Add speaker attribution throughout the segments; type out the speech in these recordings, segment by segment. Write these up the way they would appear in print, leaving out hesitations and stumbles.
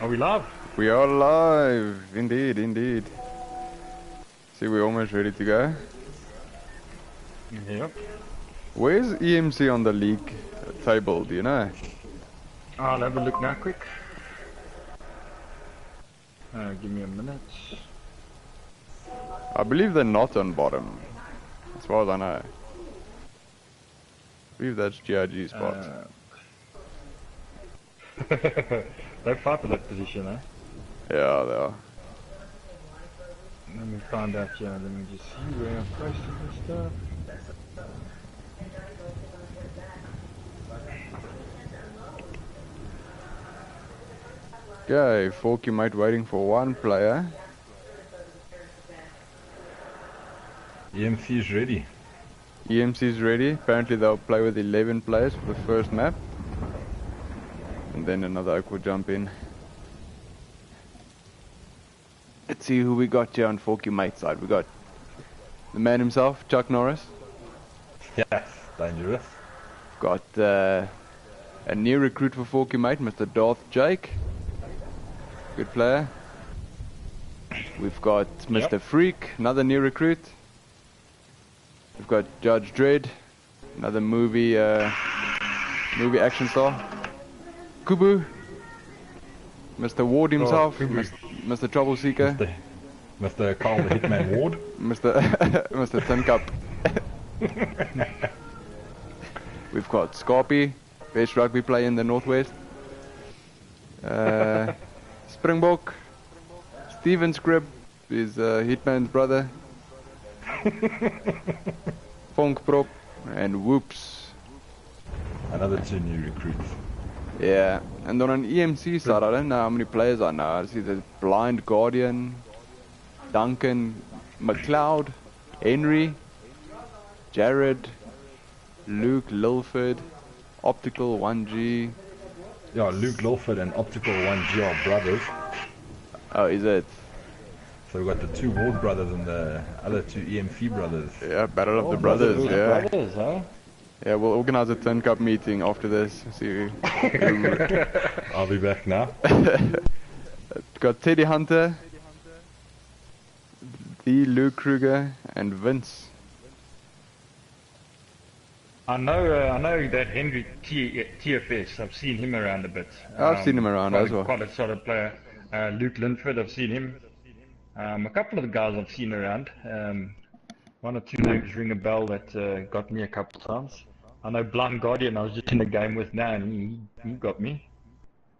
Speaker 1: Are we live?
Speaker 2: We are live, indeed, indeed. See, we're almost ready to go.
Speaker 1: Yep.
Speaker 2: Where's EMC on the league table, do you know?
Speaker 1: I'll have a look now quick. Give me a minute.
Speaker 2: I believe they're not on bottom, as far as I know. I believe that's GIG's spot.
Speaker 1: They fight for that position, eh?
Speaker 2: Yeah, they are.
Speaker 1: Let me find out here, let me just see where I'm posting this stuff.
Speaker 2: Okay, Forky mate waiting for one player.
Speaker 3: EMC is ready.
Speaker 2: EMC is ready. Apparently they'll play with 11 players for the first map. And then another oak will jump in. Let's see who we got here on Forky mate's side. We got the man himself, Chuck Norris.
Speaker 3: Yes, dangerous.
Speaker 2: Got a new recruit for Forky mate, Mr. Darth Jake. Good player. We've got Mr. Freak, another new recruit. We've got Judge Dredd, another movie action star. Kubu, Mr. Ward himself, Mr. Troubleseeker.
Speaker 3: Mr. Carl the Hitman Ward.
Speaker 2: Mr. Tin Cup. We've got Scarpy, best rugby player in the Northwest. Springbok, Steven Scribb is Hitman's brother. Funk Prop and Whoops.
Speaker 3: Another 2 new recruits.
Speaker 2: Yeah, and then on EMC side, I don't know how many players I know. I see there's Blind Guardian, Duncan, McLeod, Henry, Jared, Luke Lilford, Optical 1G.
Speaker 3: Yeah, Luke Lilford and Optical 1G are brothers.
Speaker 2: Oh, is it?
Speaker 3: So we've got the 2 Ward brothers and the other 2 EMC brothers.
Speaker 2: Yeah, Battle of the Brothers, yeah.
Speaker 1: Brothers, huh?
Speaker 2: Yeah, we'll organize a Tin Cup meeting after this. See.
Speaker 3: I'll be back now.
Speaker 2: Got Teddy Hunter, the Luke Kruger, and Vince.
Speaker 1: I know that Henry TFS. I've seen him around a bit.
Speaker 2: I've seen him around as well.
Speaker 1: Quite a solid player. Luke Linford, I've seen him. A couple of the guys I've seen around. 1 or 2 names ring a bell that got me a couple times. I know Blind Guardian, I was just in a game with now and he got me.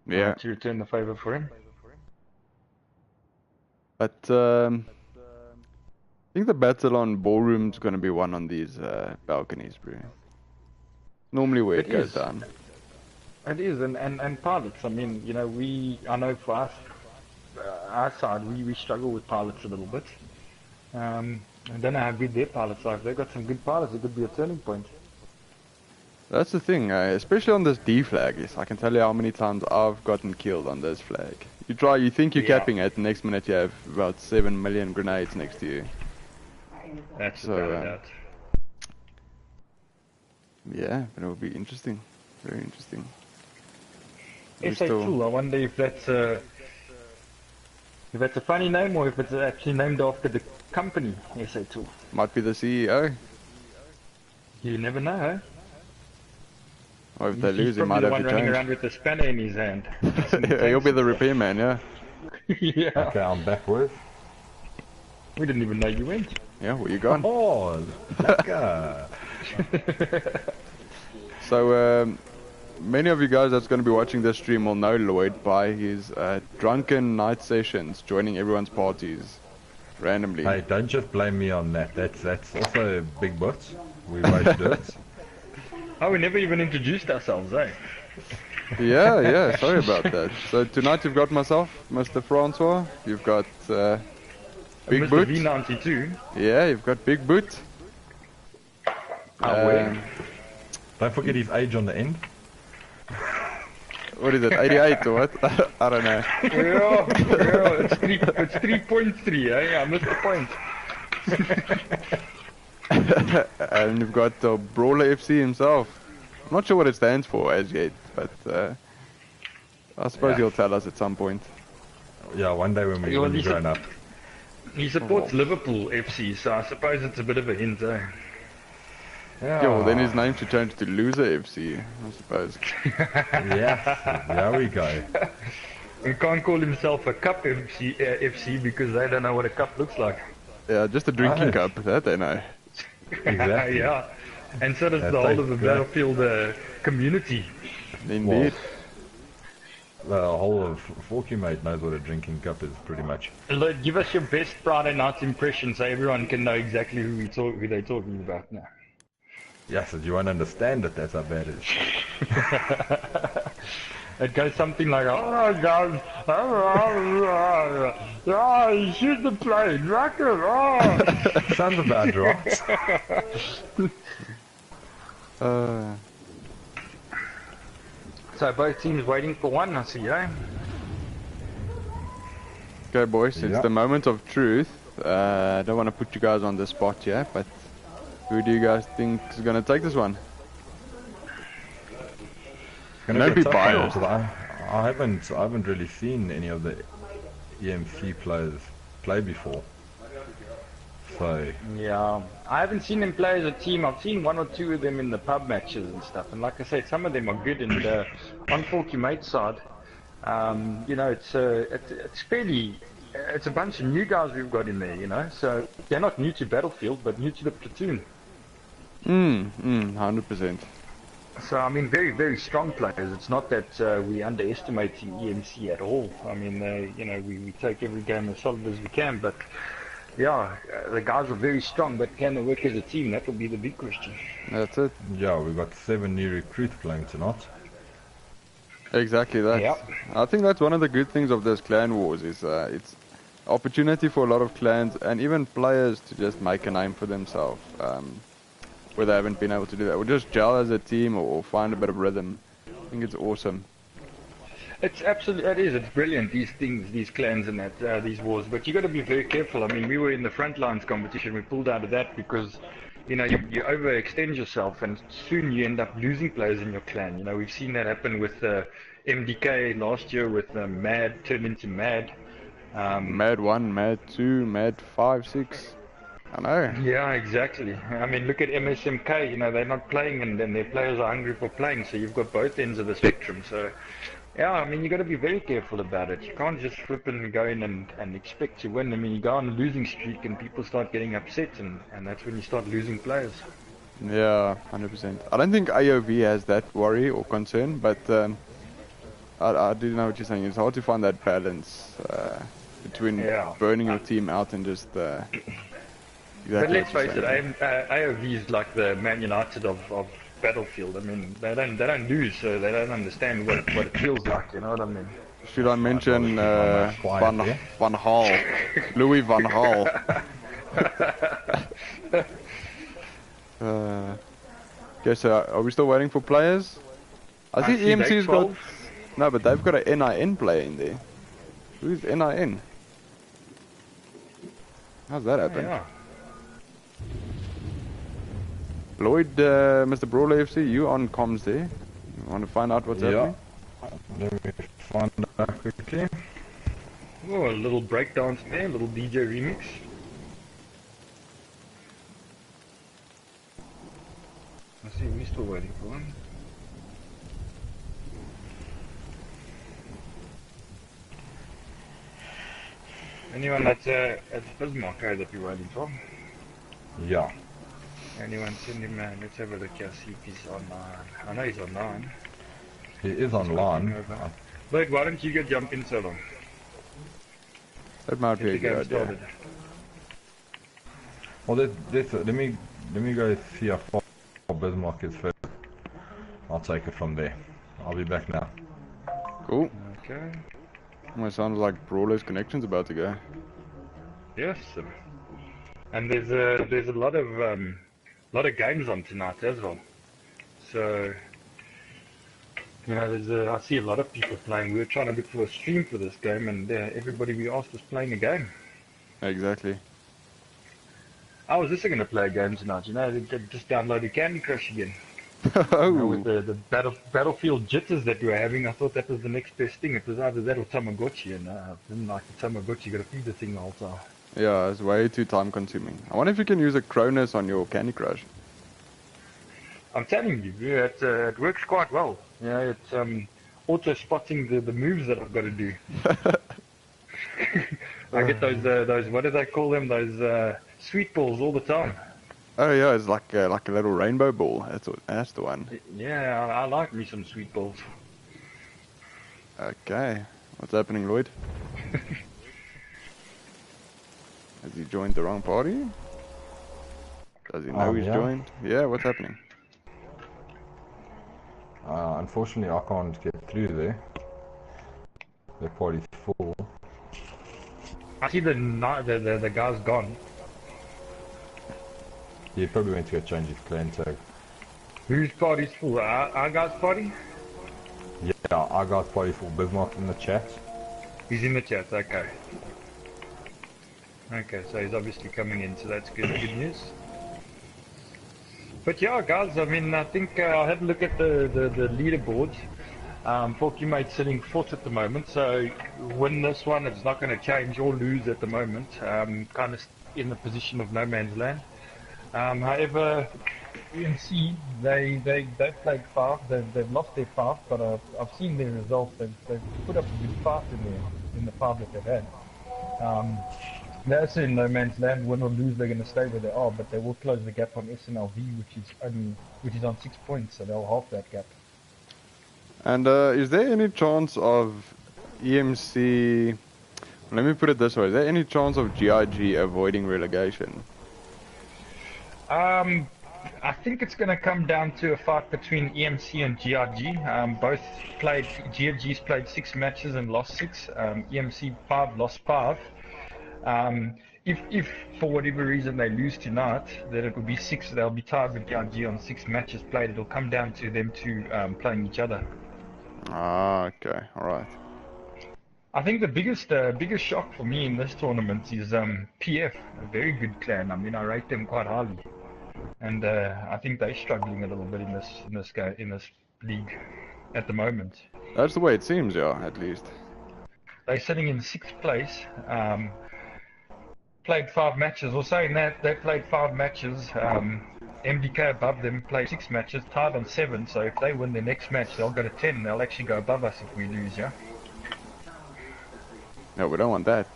Speaker 2: Yeah.
Speaker 1: To return the favour for him.
Speaker 2: But I think the battle on ballroom's gonna be one on these balconies, bro. Normally where it goes down.
Speaker 1: It is, and pilots. I mean, you know, I know for us, our side, we struggle with pilots a little bit. I don't know how good their pilots are. If they've got some good pilots, it could be a turning point.
Speaker 2: That's the thing, especially on this D flag. I can tell you how many times I've gotten killed on this flag. You think you're capping it, the next minute you have about 7 million grenades next to you.
Speaker 1: That's without a doubt.
Speaker 2: Yeah, but it will be interesting. Very interesting.
Speaker 1: SA2, I wonder if that's a funny name or if it's actually named after the company, SA2.
Speaker 2: Might be the CEO.
Speaker 1: You never know, huh?
Speaker 2: Or if they lose, he might have to change.
Speaker 1: Running around with a spanner in his hand.
Speaker 2: He'll be the repairman, yeah.
Speaker 1: Yeah.
Speaker 3: Okay, I'm back with.
Speaker 1: We didn't even know you went.
Speaker 2: Yeah, where you gone?
Speaker 3: Oh, lekker.
Speaker 2: So, many of you guys that's going to be watching this stream will know Lloyd by his drunken night sessions, joining everyone's parties randomly.
Speaker 3: Hey, don't just blame me on that. That's also big butts. We both do it.
Speaker 1: Oh, we never even introduced ourselves, eh?
Speaker 2: Yeah, sorry about that. So tonight you've got myself, Mr. Francois, you've got Big
Speaker 1: Mr.
Speaker 2: Boot.
Speaker 1: V92.
Speaker 2: Yeah, you've got Big Boot.
Speaker 3: Don't forget his age on the end.
Speaker 2: What is it, 88 or what? I don't know.
Speaker 1: Yeah, it's 3.3, eh? I missed the point.
Speaker 2: And you've got Brawler FC himself. I'm not sure what it stands for as yet, but I suppose he'll tell us at some point.
Speaker 3: Yeah, one day when we've grown up.
Speaker 1: He supports Liverpool FC, so I suppose it's a bit of a hint, eh?
Speaker 3: Yeah,
Speaker 2: Yeah, well then his name should change to Loser FC, I suppose.
Speaker 3: Yeah, there we go.
Speaker 1: He can't call himself a cup FC because they don't know what a cup looks like.
Speaker 2: Yeah, just a drinking cup, that they know.
Speaker 3: Exactly.
Speaker 1: Yeah, and so does
Speaker 3: That's
Speaker 1: the whole of the
Speaker 3: like-
Speaker 1: Battlefield community.
Speaker 2: Indeed.
Speaker 3: The whole of Forky Mate knows what a drinking cup is, pretty much.
Speaker 1: Look, give us your best Friday night impression so everyone can know exactly who they're talking about now.
Speaker 3: Yes, and you won't understand that that's how bad it is.
Speaker 1: It goes something like, oh guys, oh, shoot the plane, rocket, oh.
Speaker 3: Sounds about right.
Speaker 1: So both teams waiting for one, I see, eh?
Speaker 2: Okay boys, it's
Speaker 3: Yeah.
Speaker 2: the moment of truth. I don't want to put you guys on the spot here, but who do you guys think is going to take this one?
Speaker 3: Gonna
Speaker 2: Don't
Speaker 3: be
Speaker 2: be
Speaker 3: tough,
Speaker 2: biased.
Speaker 3: because I haven't really seen any of the EMC players play before. So
Speaker 1: Yeah, I haven't seen them play as a team. I've seen one or two of them in the pub matches and stuff. And like I said, some of them are good. And on Forky Mate's side, you know, it's fairly, it's a bunch of new guys we've got in there, you know. So they're not new to Battlefield, but new to the Platoon.
Speaker 2: 100%.
Speaker 1: So I mean, very, very strong players. It's not that we underestimating EMC at all. I mean, you know, we take every game as solid as we can, but yeah, the guys are very strong. But can they work as a team? That will be the big question.
Speaker 2: That's it.
Speaker 3: yeah, we've got 7 new recruits playing tonight.
Speaker 2: Exactly that.
Speaker 1: Yeah.
Speaker 2: I think that's one of the good things of this clan wars is it's opportunity for a lot of clans and even players to just make a name for themselves. Where they haven't been able to do that, or just gel as a team, or find a bit of rhythm. I think it's awesome.
Speaker 1: It's absolutely, it is. It's brilliant. These things, these clans, and that these wars. But you got to be very careful. I mean, we were in the front lines competition. We pulled out of that because, you know, you overextend yourself, and soon you end up losing players in your clan. You know, we've seen that happen with MDK last year with Mad turned into Mad.
Speaker 2: Mad 1, Mad 2, Mad 5, 6. I know.
Speaker 1: Yeah, exactly. I mean, look at MSMK. You know, they're not playing, and then their players are hungry for playing. So you've got both ends of the spectrum. So, yeah, I mean, you got to be very careful about it. You can't just flip and go in and expect to win. I mean, you go on a losing streak, and people start getting upset, and that's when you start losing players.
Speaker 2: Yeah, 100%. I don't think AOV has that worry or concern, but I do know what you're saying. It's hard to find that balance between
Speaker 1: Yeah.
Speaker 2: burning your team out and just.
Speaker 1: But let's face it, AOV is like the Man United of Battlefield. I mean, they don't lose, so they don't understand what it feels like. You know what I mean?
Speaker 2: Should I mention
Speaker 3: quiet there.
Speaker 2: Van Gaal, Louis Van Gaal? Okay, so are we still waiting for players? I see
Speaker 1: see
Speaker 2: EMC's
Speaker 1: they
Speaker 2: got.
Speaker 1: 12.
Speaker 2: No, but they've got an NIN player in there. Who's NIN? How's that happen?
Speaker 1: Yeah.
Speaker 2: Lloyd, Mr. Brawler FC, you on comms there? You want to find out what's happening?
Speaker 3: Let me find out quickly.
Speaker 1: Oh, a little breakdance there, a little DJ remix. I see we're still waiting for one. Anyone that's at Bismarck that you're waiting for?
Speaker 3: Yeah.
Speaker 1: Anyone send him, let's have a look here, see if he's online. I know he's online.
Speaker 3: He is online.
Speaker 1: But why don't you go jump in so long?
Speaker 2: That might be a
Speaker 1: Get the
Speaker 2: good
Speaker 1: game
Speaker 2: idea.
Speaker 1: started.
Speaker 3: Well, let me go see how far Bismarck is first. I'll take it from there. I'll be back now.
Speaker 2: Cool.
Speaker 1: Okay.
Speaker 2: Well, sounds like Brawler's connection's about to go.
Speaker 1: Yes. And there's a lot of games on tonight as well. So you know, I see a lot of people playing. We were trying to look for a stream for this game, and everybody we asked was playing a game.
Speaker 2: Exactly.
Speaker 1: I was just going to play a game tonight, you know, just downloaded Candy Crush again. You know, with
Speaker 2: Oh,
Speaker 1: the Battlefield jitters that we were having, I thought that was the next best thing. It was either that or Tamagotchi, and I didn't like the Tamagotchi. You got to feed the thing the whole time.
Speaker 2: yeah, it's way too time consuming. I wonder if you can use a Cronus on your Candy Crush.
Speaker 1: I'm telling you, yeah, it works quite well. You know, it's auto spotting the moves that I've got to do. I get those what do they call them? Those sweet balls all the time.
Speaker 2: Oh yeah, it's like a little rainbow ball. That's the one.
Speaker 1: Yeah, I like me some sweet balls.
Speaker 2: Okay, what's happening, Lloyd? Has he joined the wrong party? Does he know he's
Speaker 3: Yeah.
Speaker 2: joined? Yeah, what's happening?
Speaker 3: Unfortunately, I can't get through there. The party's full.
Speaker 1: I see the guy's gone.
Speaker 3: He probably went to go change his clan tag.
Speaker 1: Whose party's full? Our guy's party?
Speaker 3: Yeah, I got party full. Bismarck in the chat.
Speaker 1: He's in the chat, okay. Okay, so he's obviously coming in, so that's good news. But yeah, guys, I mean, I think I'll have a look at the leaderboards. Porkymate's sitting fourth at the moment, so win this one, it's not going to change or lose at the moment. Kind of in the position of no man's land. However, EMC, they played 5, they've lost their 5, but I've seen their results, they've put up a good fight in the 5 that they've had. They're also in no man's land, win or lose, they're going to stay where they are, but they will close the gap on SNLV, which is on 6 points, so they'll halve that gap.
Speaker 2: And is there any chance of EMC? Let me put it this way: is there any chance of GIG avoiding relegation?
Speaker 1: I think it's going to come down to a fight between EMC and GRG. Both played, GRG's played 6 matches and lost 6. EMC 5 lost 5. If for whatever reason they lose tonight, then it will be 6. They'll be tied with GRG on 6 matches played. It'll come down to them two playing each other.
Speaker 2: Ah, okay, all right.
Speaker 1: I think the biggest shock for me in this tournament is PF, a very good clan. I mean, I rate them quite highly, and I think they're struggling a little bit in this league at the moment.
Speaker 2: That's the way it seems, yeah, at least.
Speaker 1: They're sitting in 6th place. Played 5 matches, or saying that they played 5 matches. MDK above them played 6 matches, tied on 7. So if they win their next match, they'll go to 10. They'll actually go above us if we lose, yeah.
Speaker 2: No, we don't want that.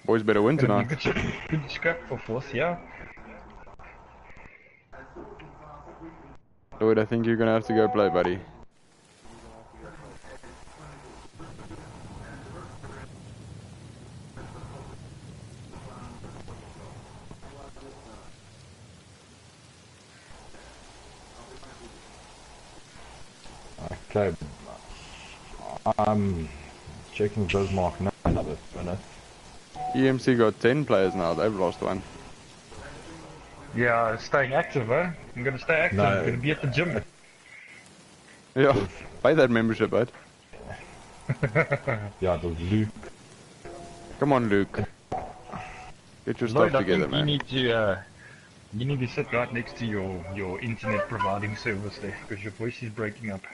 Speaker 2: Boys better win tonight.
Speaker 1: Good scrap for 4th, yeah.
Speaker 2: Lloyd, I think you're gonna have to go play, buddy.
Speaker 3: Okay. I'm checking Bismarck now. Another minute.
Speaker 2: EMC got 10 players now, they've lost 1.
Speaker 1: Yeah, staying active, huh? I'm gonna stay active.
Speaker 3: No.
Speaker 1: I'm gonna be at the gym.
Speaker 2: Yeah, pay that membership, bud.
Speaker 3: Yeah, it was Luke.
Speaker 2: Come on, Luke. Get your
Speaker 1: Lloyd,
Speaker 2: stuff
Speaker 1: I
Speaker 2: together,
Speaker 1: think
Speaker 2: man.
Speaker 1: you need to sit right next to your internet providing service there, because your voice is breaking up.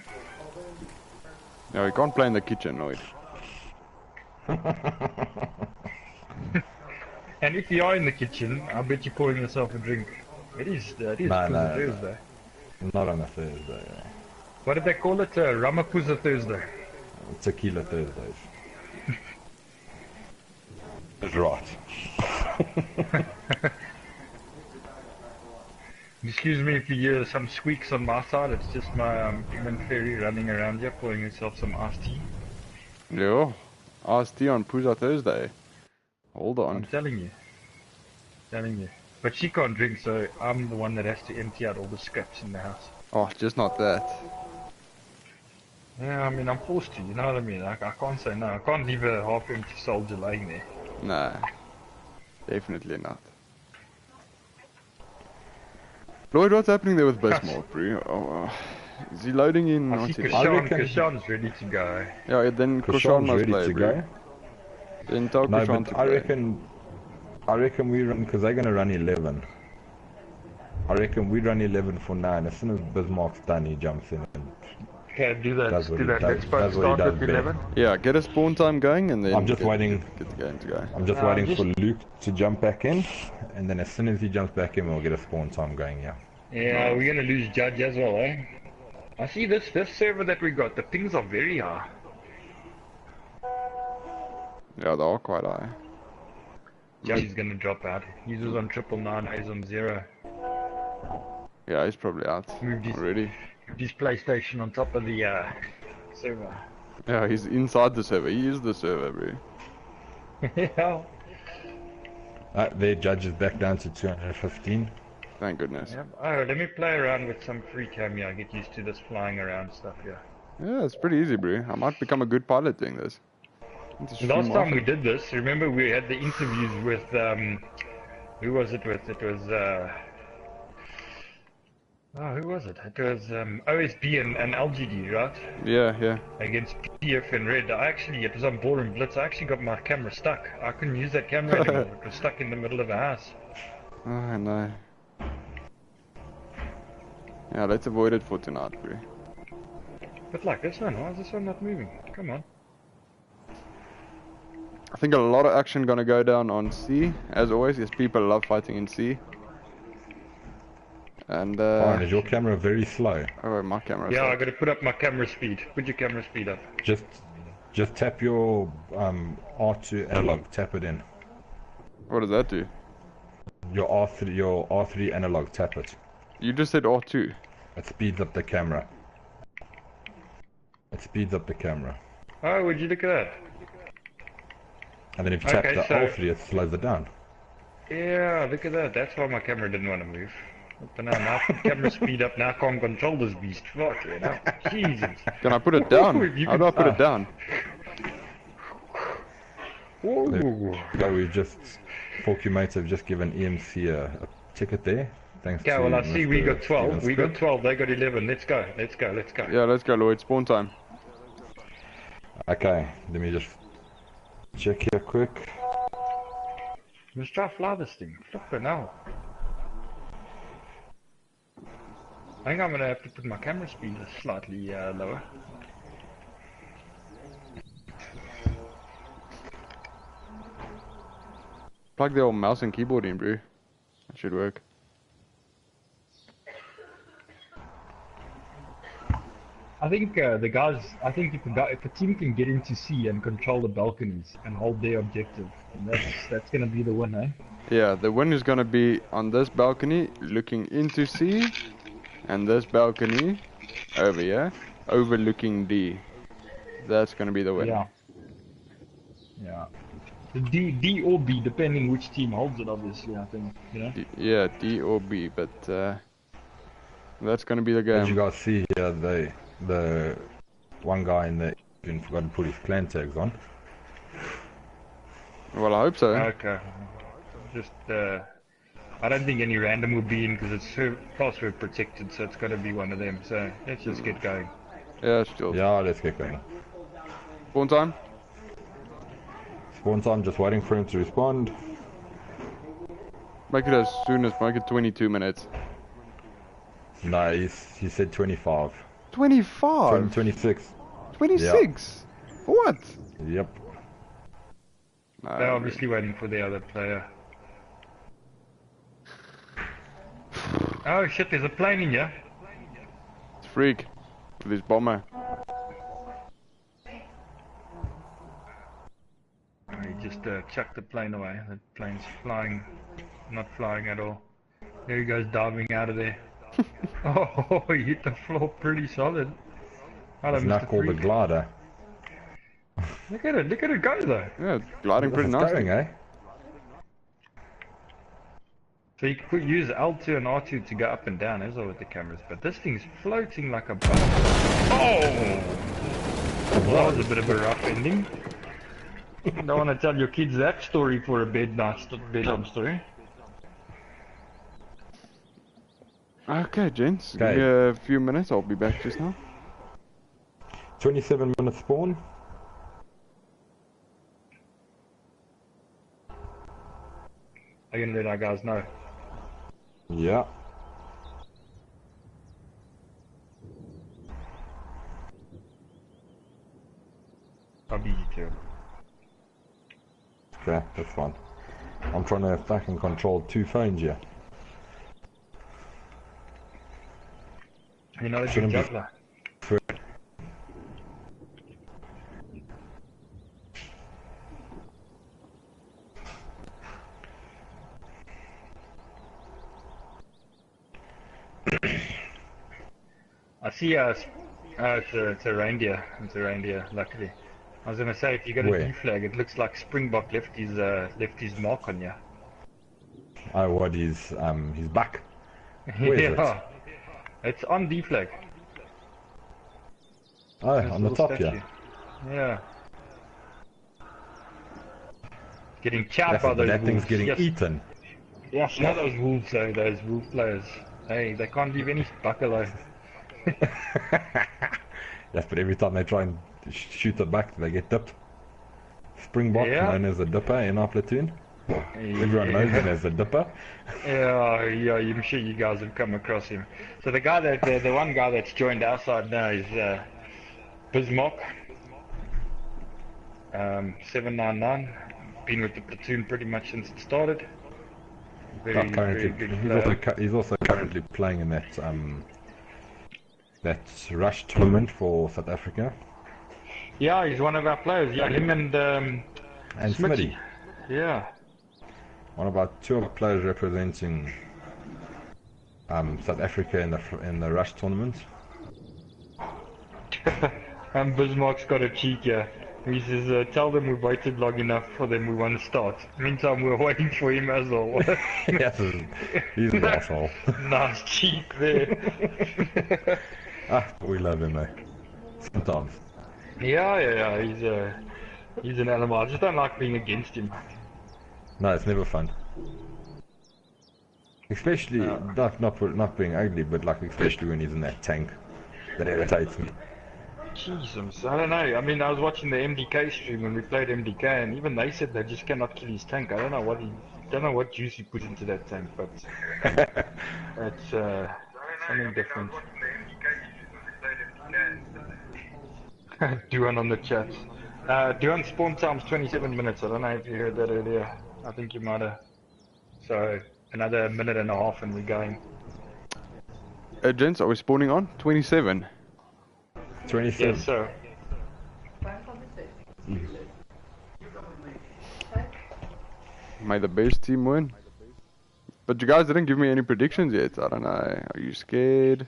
Speaker 2: No, you can't play in the kitchen, Lloyd.
Speaker 1: And if you are in the kitchen, I bet you're pouring yourself a drink. It is
Speaker 3: No,
Speaker 1: Thursday.
Speaker 3: Not on a Thursday.
Speaker 1: What did they call it? Ramaphosa Thursday.
Speaker 3: Tequila Thursdays. That's right.
Speaker 1: Excuse me if you hear some squeaks on my side. It's just my human fairy running around here, pouring himself some iced tea.
Speaker 2: Yo, iced tea on Puza Thursday. Hold
Speaker 1: I'm
Speaker 2: on.
Speaker 1: telling you. But she can't drink, so I'm the one that has to empty out all the scraps in the house.
Speaker 2: Oh, just not that.
Speaker 1: Yeah, I mean, I'm forced to, you know what I mean? I can't say no. I can't leave a half-empty soldier laying there.
Speaker 2: Nah, definitely not. Lloyd, what's happening there with Bismarck, bro? Oh, is he loading in?
Speaker 1: I see Krishan's ready to go.
Speaker 2: Yeah, then Krishan
Speaker 3: Krishan's
Speaker 2: must
Speaker 3: ready
Speaker 2: play,
Speaker 3: to
Speaker 2: bro.
Speaker 3: go.
Speaker 2: Then tell
Speaker 3: No,
Speaker 2: Krishan
Speaker 3: but
Speaker 2: to
Speaker 3: I
Speaker 2: play.
Speaker 3: reckon we run, because they're going to run 11. I reckon we run 11 for 9. As soon as Bismarck's done, he jumps in and
Speaker 1: Okay, do that.
Speaker 3: does what
Speaker 1: Do
Speaker 3: he
Speaker 1: that.
Speaker 3: does.
Speaker 1: Let's both
Speaker 3: Does what he
Speaker 1: start
Speaker 3: does
Speaker 1: with
Speaker 3: best.
Speaker 1: 11.
Speaker 2: Yeah, get a spawn time going and then
Speaker 3: I'm just waiting.
Speaker 2: get the game to go.
Speaker 3: I'm just
Speaker 1: No,
Speaker 3: waiting
Speaker 1: just-
Speaker 3: for Luke to jump back in, and then as soon as he jumps back in, we'll get a spawn time going. Yeah.
Speaker 1: Yeah, we're gonna lose Judge as well, eh? I see this server that we got. The pings are very high.
Speaker 2: Yeah, they are quite high.
Speaker 1: Judge is gonna drop out. He's on 999. He's on 0.
Speaker 2: Yeah, he's probably out
Speaker 1: Moved his-
Speaker 2: already.
Speaker 1: His PlayStation on top of the server.
Speaker 2: Yeah, he's inside the server. He is the server, bro.
Speaker 1: Yeah.
Speaker 3: Their judge is back down to 215.
Speaker 2: Thank goodness.
Speaker 1: Yep. Oh, let me play around with some free cam here. Get used to this flying around stuff here.
Speaker 2: Yeah, it's pretty easy, bro. I might become a good pilot doing this.
Speaker 1: Last time we did this, remember we had the interviews with who was it with? It was who was it? It was OSB and LGD, right?
Speaker 2: Yeah, yeah.
Speaker 1: Against PF and Red. It was on Ball and Blitz. I actually got my camera stuck. I couldn't use that camera anymore. It was stuck in the middle of a house.
Speaker 2: Oh, no. Yeah, let's avoid it for tonight, bro.
Speaker 1: But like this one, why is this one not moving? Come on.
Speaker 2: I think a lot of action gonna go down on C, as always, because people love fighting in C. And
Speaker 3: Fine, is your camera very slow?
Speaker 2: oh, my camera.
Speaker 1: Yeah, I gotta put up my camera speed. Put your camera speed up.
Speaker 3: Just tap your R2 analog. Tap it in.
Speaker 2: What does that do?
Speaker 3: Your R3 analog. Tap it.
Speaker 2: You just said R2.
Speaker 3: It speeds up the camera. It speeds up the camera.
Speaker 1: Oh, would you look at that?
Speaker 3: And then if you tap
Speaker 1: Okay,
Speaker 3: the
Speaker 1: so-
Speaker 3: R3, it slows it down.
Speaker 1: Yeah, look at that. That's why my camera didn't want to move. But now camera speed up. Now I can't control this beast. Fuck, you know. Jesus.
Speaker 2: Can I put it down?
Speaker 1: You
Speaker 2: How do I put it down?
Speaker 1: Ooh.
Speaker 3: So we just, Forky mates have just given EMC a ticket there. Thanks
Speaker 1: Okay,
Speaker 3: to
Speaker 1: well I see we
Speaker 3: Mr.
Speaker 1: got 12.
Speaker 3: Steven
Speaker 1: We got
Speaker 3: Script.
Speaker 1: 12. They got 11. Let's go. Let's go. Let's go.
Speaker 2: Yeah, let's go, Lloyd. Spawn time.
Speaker 3: Okay, let me just check here quick.
Speaker 1: Let's try fly this thing. Flippin' hell. I think I'm gonna have to put my camera speed slightly lower.
Speaker 2: Plug the old mouse and keyboard in, bro. That should work.
Speaker 1: I think the guys. I think if a team can get into C and control the balconies and hold their objective, that's gonna be the win, eh?
Speaker 2: Yeah, the win is gonna be on this balcony, looking into C, and this balcony over here, overlooking D. That's gonna be the win.
Speaker 1: Yeah. Yeah. The D or B, depending which team holds it, obviously. I think. You know.
Speaker 2: Yeah, D or B, but that's gonna be the
Speaker 3: As you
Speaker 2: game.
Speaker 3: guys see here, the one guy in the even forgot to put his clan tags on.
Speaker 2: Well, I hope so.
Speaker 1: Okay. Just I don't think any random will be in because it's password protected, so it's got to be one of them. So let's just get going.
Speaker 2: Yeah, still.
Speaker 3: Yeah, let's get going.
Speaker 2: Spawn time.
Speaker 3: Spawn time, just waiting for him to respond.
Speaker 2: Make it as soon as, make it 22 minutes.
Speaker 3: No, he said 25.
Speaker 2: 25?
Speaker 3: 26.
Speaker 2: 26? For what?
Speaker 3: Yep.
Speaker 2: No,
Speaker 1: They're obviously waiting for the other player. Oh shit, there's a plane in here.
Speaker 2: it's Freak with his bomber.
Speaker 1: Oh, he just chucked the plane away. The plane's flying, not flying at all. There he goes diving out of there. Oh, he hit the floor pretty solid. Hello,
Speaker 3: It's not
Speaker 1: Mr.
Speaker 3: called a
Speaker 1: Freak.
Speaker 3: glider.
Speaker 1: Look at it go though.
Speaker 2: Yeah, it's gliding pretty
Speaker 3: It's
Speaker 2: nicely.
Speaker 3: going, eh?
Speaker 1: So you could use L2 and R2 to go up and down as well with the cameras, but this thing's floating like a bug. Oh! That was a bit of a rough ending. Don't want to tell your kids that story for a bedtime story.
Speaker 2: Okay, gents. Give
Speaker 3: Okay.
Speaker 2: me a few minutes. I'll be back just now.
Speaker 3: 27 minutes spawn.
Speaker 1: Are you gonna let our guys know?
Speaker 3: Yeah.
Speaker 1: I'll be easy too.
Speaker 3: Okay, that's fine. I'm trying to fucking control 2 phones here.
Speaker 1: You know, it's a
Speaker 3: Shouldn't be
Speaker 1: juggler. I see it's a reindeer. It's a reindeer, luckily. I was gonna say, if you got a
Speaker 3: Where?
Speaker 1: D flag, it looks like Springbok left his mark on you.
Speaker 3: Oh, what is his back? Where is
Speaker 1: Yeah. It's on D flag.
Speaker 3: Oh,
Speaker 1: This
Speaker 3: on the
Speaker 1: little
Speaker 3: top
Speaker 1: statue.
Speaker 3: here.
Speaker 1: Yeah. Getting chopped
Speaker 3: Yes,
Speaker 1: by
Speaker 3: but
Speaker 1: those
Speaker 3: that
Speaker 1: wolves.
Speaker 3: thing's getting
Speaker 1: Yes.
Speaker 3: eaten.
Speaker 1: Yes, not those wolves though, those wolf players. Hey, they can't leave any buck alone.
Speaker 3: Yes, but every time they try and shoot it back, they get dipped. Springbok,
Speaker 1: Yeah.
Speaker 3: known as the dipper in our platoon. Everyone knows him as the dipper.
Speaker 1: Yeah, I'm sure you guys have come across him. So the guy the one guy that's joined our side now is Bismarck. 799. Been with the platoon pretty much since it started. Very good player.
Speaker 3: He's also currently playing in that rush tournament for South Africa.
Speaker 1: Yeah, he's one of our players. Yeah, him and
Speaker 3: Smitty.
Speaker 1: Yeah.
Speaker 3: One of our 2 of our players representing South Africa in the rush tournament.
Speaker 1: And Bismarck's got a cheek here. He says, tell them we've waited long enough for them, we want to start. Meantime, we're waiting for him as well.
Speaker 3: Yes, he's an asshole.
Speaker 1: Nice cheek there.
Speaker 3: We love him, though. Sometimes.
Speaker 1: Yeah, he's an animal. I just don't like being against him.
Speaker 3: No, it's never fun. Especially, not being ugly, but like especially when he's in that tank. That irritates me.
Speaker 1: Jesus, I don't know. I mean, I was watching the MDK stream when we played MDK, and even they said they just cannot kill his tank. I don't know what juice he put into that tank, but it's something different. Duan on the chat. Duan spawn time's 27 minutes. I don't know if you heard that earlier. I think you might have. So another minute and a half, and we're going.
Speaker 2: Gents, are we spawning on? 27.
Speaker 3: 27.
Speaker 1: Yes, sir.
Speaker 2: May the best team win. But you guys didn't give me any predictions yet. I don't know. Are you scared?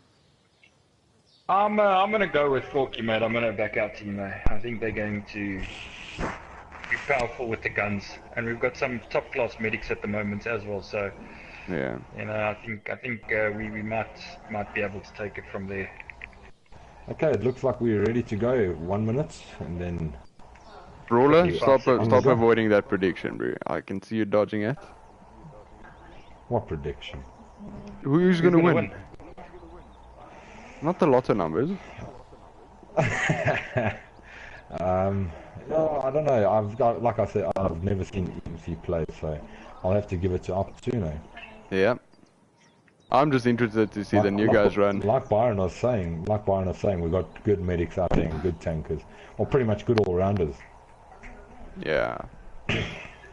Speaker 1: I'm gonna go with Forky, mate. I'm gonna back out team, mate. I think they're going to be powerful with the guns, and we've got some top class medics at the moment as well. So
Speaker 2: Yeah.
Speaker 1: you know, I think we might be able to take it from there.
Speaker 3: Okay, it looks like we're ready to go. 1 minute, and then...
Speaker 2: Brawler,
Speaker 1: Okay,
Speaker 2: stop
Speaker 1: fine.
Speaker 2: avoiding that prediction, bro. I can see you dodging it.
Speaker 3: What prediction?
Speaker 2: Who's gonna win? Not the lotto numbers.
Speaker 3: No, I don't know. Like I said, I've never seen EMC play, so I'll have to give it to Platoon.
Speaker 2: Yeah. I'm just interested to see the new guys run.
Speaker 3: Like Byron was saying, we've got good medics out there and good tankers, or pretty much good all-rounders.
Speaker 2: Yeah.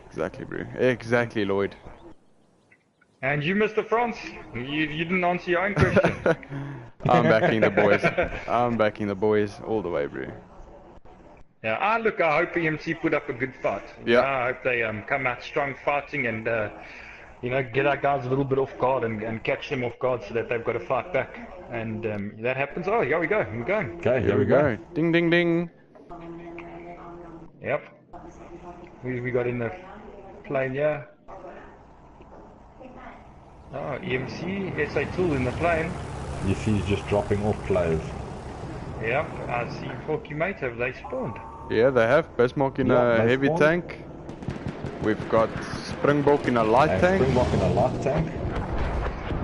Speaker 2: Exactly, bro. Exactly, Lloyd.
Speaker 1: And you, Mr. France, you didn't answer your own question.
Speaker 2: I'm backing the boys. I'm backing the boys all the way, bro.
Speaker 1: Yeah, look, I hope EMC put up a good fight.
Speaker 2: Yeah.
Speaker 1: I hope they come out strong fighting and, you know, get our guys a little bit off guard and catch them off guard so that they've got to fight back. And that happens. Oh, here we go. We're going.
Speaker 3: Okay,
Speaker 2: Here we go. Ding, ding, ding.
Speaker 1: Yep. Who we got in the plane, yeah? Oh, EMC, SA Tool in the plane.
Speaker 3: You see he's just dropping off players.
Speaker 1: Yep, I see Forky mate, have they spawned?
Speaker 2: Yeah, they have. Bismarck in
Speaker 3: Yeah,
Speaker 2: a
Speaker 3: they
Speaker 2: heavy
Speaker 3: spawned.
Speaker 2: tank. We've got Springbok in a light
Speaker 3: And
Speaker 2: tank.
Speaker 3: Springbok in a light tank.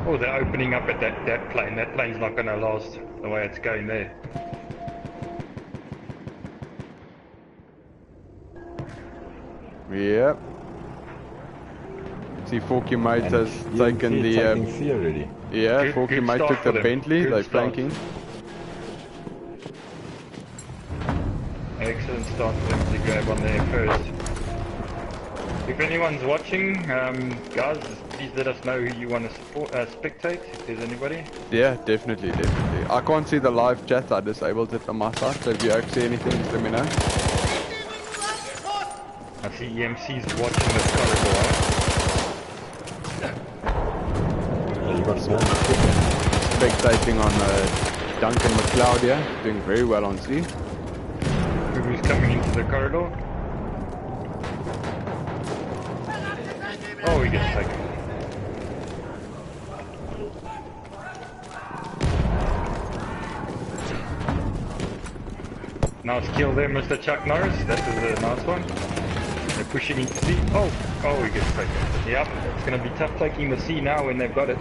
Speaker 1: Oh, they're opening up at that plane. That plane's not going to last the way it's going there.
Speaker 2: Yep. See, Forky mate
Speaker 3: And
Speaker 2: has
Speaker 3: EMC
Speaker 2: taken the...
Speaker 3: taking C already.
Speaker 2: yeah,
Speaker 1: Good-
Speaker 2: Forky
Speaker 1: good
Speaker 2: mate
Speaker 1: start
Speaker 2: took the
Speaker 1: for them.
Speaker 2: Bentley.
Speaker 1: Good
Speaker 2: They're
Speaker 1: start.
Speaker 2: flanking.
Speaker 1: excellent start for them to grab on there first. If anyone's watching, guys, please let us know who you want to support, spectate, if there's anybody.
Speaker 2: Yeah, definitely. I can't see the live chat, I disabled it on my side, so if you actually see anything, just let me know.
Speaker 1: I see EMC's watching this corridor.
Speaker 3: Yeah, you got small.
Speaker 2: Spectating on Duncan McLeod here, doing very well on C.
Speaker 1: Who's coming into the corridor? Oh, he gets taken. Nice kill there, Mr. Chuck Norris. That was a nice one. They're pushing into C. Oh, he gets taken. Yep, it's going to be tough taking the C now when they've got it.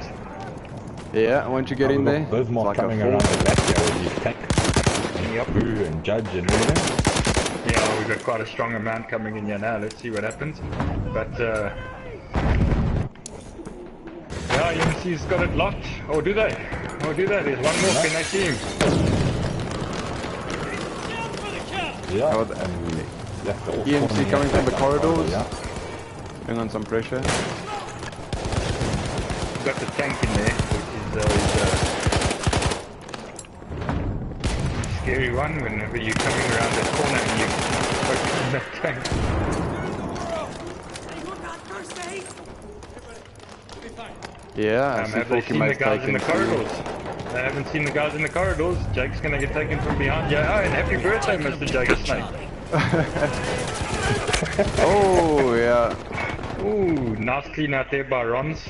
Speaker 2: Yeah, once you get in there,
Speaker 3: There's more
Speaker 2: it's like
Speaker 3: coming
Speaker 2: a
Speaker 3: around
Speaker 2: force.
Speaker 3: the back here with these tank.
Speaker 1: Yep.
Speaker 3: Boo and Judge and everything.
Speaker 1: Yeah, we've got quite a strong amount coming in here now. Let's see what happens. But, yeah, EMC's got it locked. Or do they? There's one more. Can they see him?
Speaker 3: Yeah,
Speaker 2: Oh,
Speaker 3: and yeah,
Speaker 2: EMC coming from the corridors.
Speaker 3: Yeah.
Speaker 2: Bring on some pressure.
Speaker 1: We've got the tank in there, which is always a scary one whenever you're coming around the corner and you focus on that tank.
Speaker 2: Yeah, I see
Speaker 1: Have they seen the
Speaker 2: Pokemon
Speaker 1: guys in the
Speaker 2: taking
Speaker 1: corridors? They haven't seen the guys in the corridors. Jake's gonna get taken from behind. Yeah, and happy birthday, Mr. Jake Snake.
Speaker 2: Oh, yeah.
Speaker 1: Ooh, nice clean out there by Rons.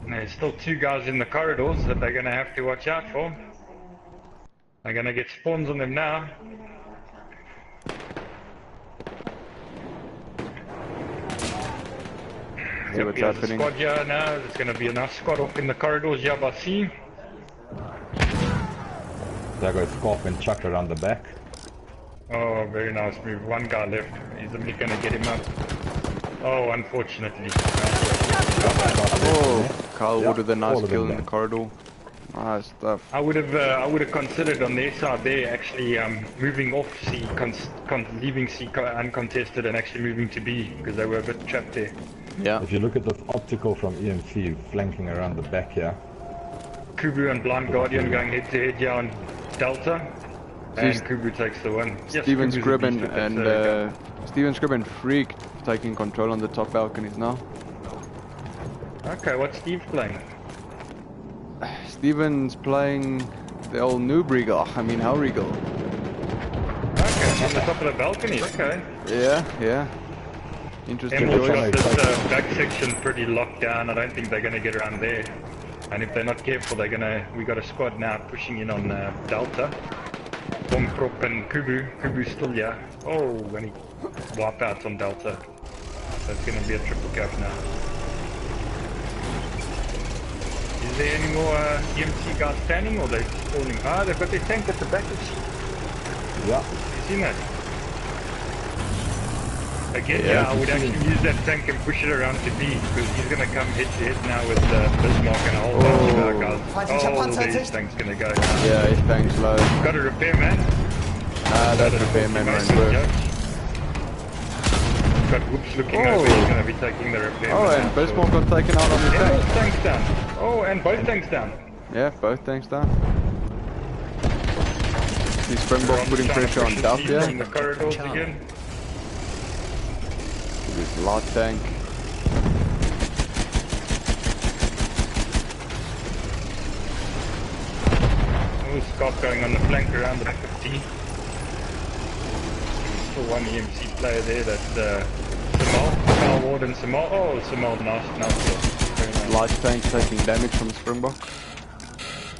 Speaker 1: There's still two guys in the corridors that they're gonna have to watch out for. They're gonna get spawns on them now.
Speaker 2: See what's happening.
Speaker 1: Squad here now. There's going to be a nice squad off in the corridors here by C.
Speaker 3: There goes Scorp and Chuck around the back.
Speaker 1: Oh, very nice move. One guy left. He's only going to get him up. Oh, unfortunately.
Speaker 2: Oh, Carl
Speaker 3: Yeah,
Speaker 2: ordered a nice
Speaker 3: all of
Speaker 2: kill
Speaker 3: them
Speaker 2: in the
Speaker 3: down.
Speaker 2: corridor. Nice stuff.
Speaker 1: I would have considered on their side there actually moving off C, leaving C uncontested and actually moving to B because they were a bit trapped there.
Speaker 2: Yeah.
Speaker 3: If you look at the optical from EMC flanking around the back here.
Speaker 1: Kubu and Blind Guardian going head to head here on Delta. And Kubu takes the win. Yes,
Speaker 2: Steven
Speaker 1: Kubu's a
Speaker 2: Scribbin
Speaker 1: beast with
Speaker 2: and
Speaker 1: that,
Speaker 2: Steven Scribbin Freak taking control on the top balconies now.
Speaker 1: Okay, what's Steve playing?
Speaker 2: Steven's playing the old noob regal. I mean, how regal?
Speaker 1: Okay, on the top of the balcony. Okay.
Speaker 2: Yeah. Interesting
Speaker 1: Emerald's
Speaker 2: choice.
Speaker 1: got this back section pretty locked down. I don't think they're going to get around there. And if they're not careful, they're going to... We got a squad now pushing in on Delta. Bomprop and Kubu. Kubu's still here. Oh, when he wipe out on Delta. That's going to be a triple cap now. Is there any more EMC guys standing or they're spawning? Ah, they've got their tank at the back of C.
Speaker 3: Yeah.
Speaker 1: You seen that? Again,
Speaker 2: Yeah,
Speaker 1: I would actually use that tank and push it around to B because he's going to come head to head now with Bismarck and a whole bunch of our guys. Oh, his tank's going to go now.
Speaker 2: Yeah, his tank's low.
Speaker 1: Got a repairman.
Speaker 2: That repairman won't work.
Speaker 1: Got Whoops looking over, he's going to be taking the repairman.
Speaker 2: Oh, and Bismarck got taken out on the
Speaker 1: Yeah,
Speaker 2: tank.
Speaker 1: both tanks down. Oh, and both tanks down.
Speaker 2: Yeah, both tanks down. See Springbok
Speaker 1: Ron's
Speaker 2: putting
Speaker 1: trying to
Speaker 2: pressure on
Speaker 1: push
Speaker 2: Duff
Speaker 1: it
Speaker 2: here.
Speaker 1: in the corridors again.
Speaker 2: This light tank.
Speaker 1: Oh, Scott going on the flank around the back of D. Still one EMC player there, that's Samal. Samal Ward and Samal. Oh, Samal, nice. Very nice.
Speaker 2: Light tank taking damage from Springbok.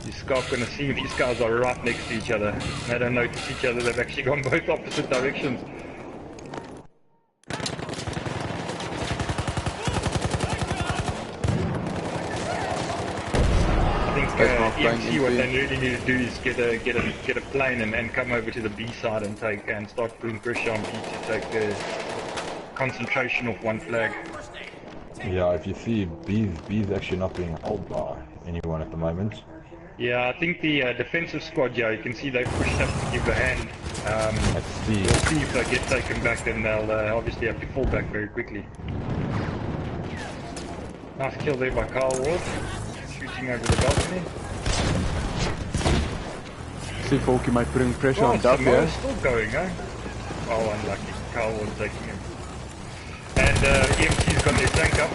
Speaker 1: Is Scott going to see these guys are right next to each other? They don't notice each other, they've actually gone both opposite directions. EMC, what they really need to do is get a plane and come over to the B side and start putting pressure on B to take the concentration off one flag.
Speaker 3: Yeah, if you see B's actually not being held by anyone at the moment.
Speaker 1: Yeah, I think the defensive squad, yeah, you can see they pushed up to give a hand.
Speaker 3: Let's see.
Speaker 1: We'll see if they get taken back, then they'll obviously have to fall back very quickly. Nice kill there by Carl Ward, shooting over the balcony.
Speaker 2: See Forky might putting pressure on Duff
Speaker 1: Samoa's
Speaker 2: here.
Speaker 1: still going, eh? Oh, unlucky. Carl Ward taking him. And EMC's got their tank up.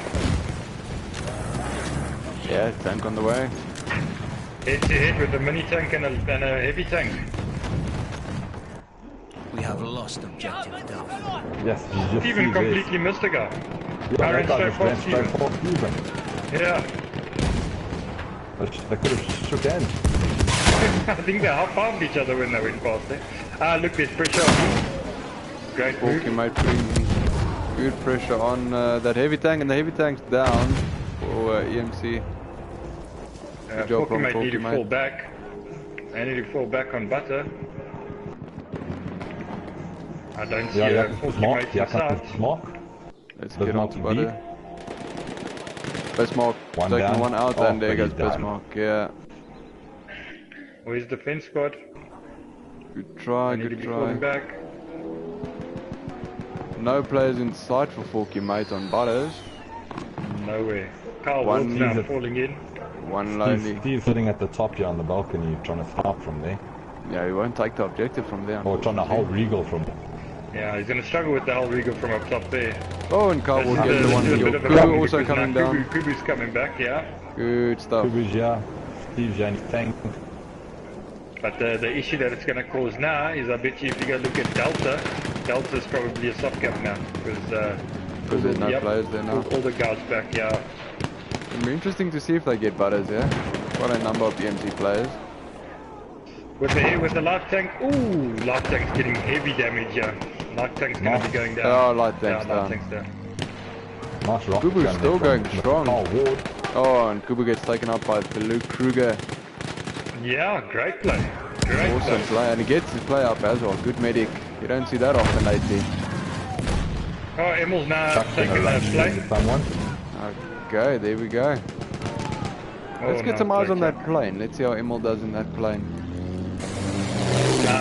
Speaker 2: Yeah, tank on the way.
Speaker 1: Head to head with a mini tank and a heavy tank.
Speaker 4: We have lost objective Duff.
Speaker 3: Yes, you just
Speaker 1: Steven
Speaker 3: see
Speaker 1: completely missed a guy.
Speaker 3: this. Yeah,
Speaker 1: I ran
Speaker 3: that guy
Speaker 1: straight
Speaker 3: just
Speaker 1: past
Speaker 3: ran straight
Speaker 1: Steven.
Speaker 3: for Steven.
Speaker 1: Yeah.
Speaker 3: They could have shook hands.
Speaker 1: I think they half-armed each other when they went past there. Ah, look, there's pressure on me. Great
Speaker 2: Forky
Speaker 1: move.
Speaker 2: might bring good pressure on that heavy tank, and the heavy tank's down for EMC. Good job
Speaker 1: Forky
Speaker 2: from
Speaker 1: might need
Speaker 2: Forky,
Speaker 1: to fall
Speaker 2: mate.
Speaker 1: back. I need to fall back on butter. I don't see
Speaker 3: Ja,
Speaker 1: a
Speaker 3: ja,
Speaker 1: Forky
Speaker 3: smart.
Speaker 1: mate
Speaker 3: Ja,
Speaker 1: inside.
Speaker 3: kan smart.
Speaker 2: Let's
Speaker 3: Bismarck
Speaker 2: get on to
Speaker 3: to
Speaker 2: butter. Bismarck
Speaker 3: One
Speaker 2: taking
Speaker 3: down.
Speaker 2: one out,
Speaker 3: Oh,
Speaker 2: and there
Speaker 3: but
Speaker 2: goes
Speaker 3: he's down.
Speaker 2: Bismarck. Yeah,
Speaker 1: Where's the defense squad?
Speaker 2: good try,
Speaker 1: I need to
Speaker 2: good
Speaker 1: be falling
Speaker 2: try.
Speaker 1: back.
Speaker 2: No players in sight for Forky mate on butters.
Speaker 1: Nowhere. Carl
Speaker 2: One
Speaker 1: Ward's now
Speaker 3: needs a-
Speaker 1: falling in.
Speaker 2: One lonely.
Speaker 3: Steve's sitting at the top here on the balcony trying to snipe from there.
Speaker 2: Yeah, he won't take the objective from there.
Speaker 3: Or trying to hold Regal from
Speaker 1: Yeah, he's going to struggle with the whole Regal from up top there.
Speaker 2: Oh, and Carl Ward
Speaker 1: This
Speaker 2: gets
Speaker 1: is
Speaker 2: the
Speaker 1: a
Speaker 2: one
Speaker 1: bit
Speaker 2: kill.
Speaker 1: of a
Speaker 2: Kubu
Speaker 1: problem
Speaker 2: also
Speaker 1: because
Speaker 2: coming
Speaker 1: now
Speaker 2: down.
Speaker 1: Kubu's coming back, yeah.
Speaker 2: Good stuff.
Speaker 3: Kubu's here. Steve's here in his tank.
Speaker 1: But the issue that it's going to cause now is I bet you if you go look at Delta, Delta's probably a soft cap now.
Speaker 2: Because there's no players there now.
Speaker 1: All the guards back, yeah.
Speaker 2: It'll be interesting to see if they get butters, yeah? Quite a number of EMC players.
Speaker 1: With the light tank, ooh, light tank's getting heavy damage, yeah. Light tank's going to be going down.
Speaker 2: Oh, light tank's
Speaker 1: yeah, light
Speaker 2: down.
Speaker 1: tank's down.
Speaker 3: Nice rock.
Speaker 2: Kubu's
Speaker 3: gun
Speaker 2: still
Speaker 3: there
Speaker 2: going
Speaker 3: from
Speaker 2: strong.
Speaker 3: Carl Ward.
Speaker 2: Oh, and Kubu gets taken out by the Luke Kruger.
Speaker 1: Yeah, great play. Great
Speaker 2: Awesome
Speaker 1: play.
Speaker 2: play, and he gets his play up as well. Good medic. You don't see that often lately.
Speaker 1: Oh, Emil's now
Speaker 3: Chucked in
Speaker 1: taking
Speaker 3: a
Speaker 1: that
Speaker 3: lunge
Speaker 1: play.
Speaker 3: into someone.
Speaker 2: Okay, there we go.
Speaker 1: Oh,
Speaker 2: Let's get
Speaker 1: no,
Speaker 2: some eyes
Speaker 1: great
Speaker 2: on
Speaker 1: play.
Speaker 2: that plane. Let's see how Emil does in that plane.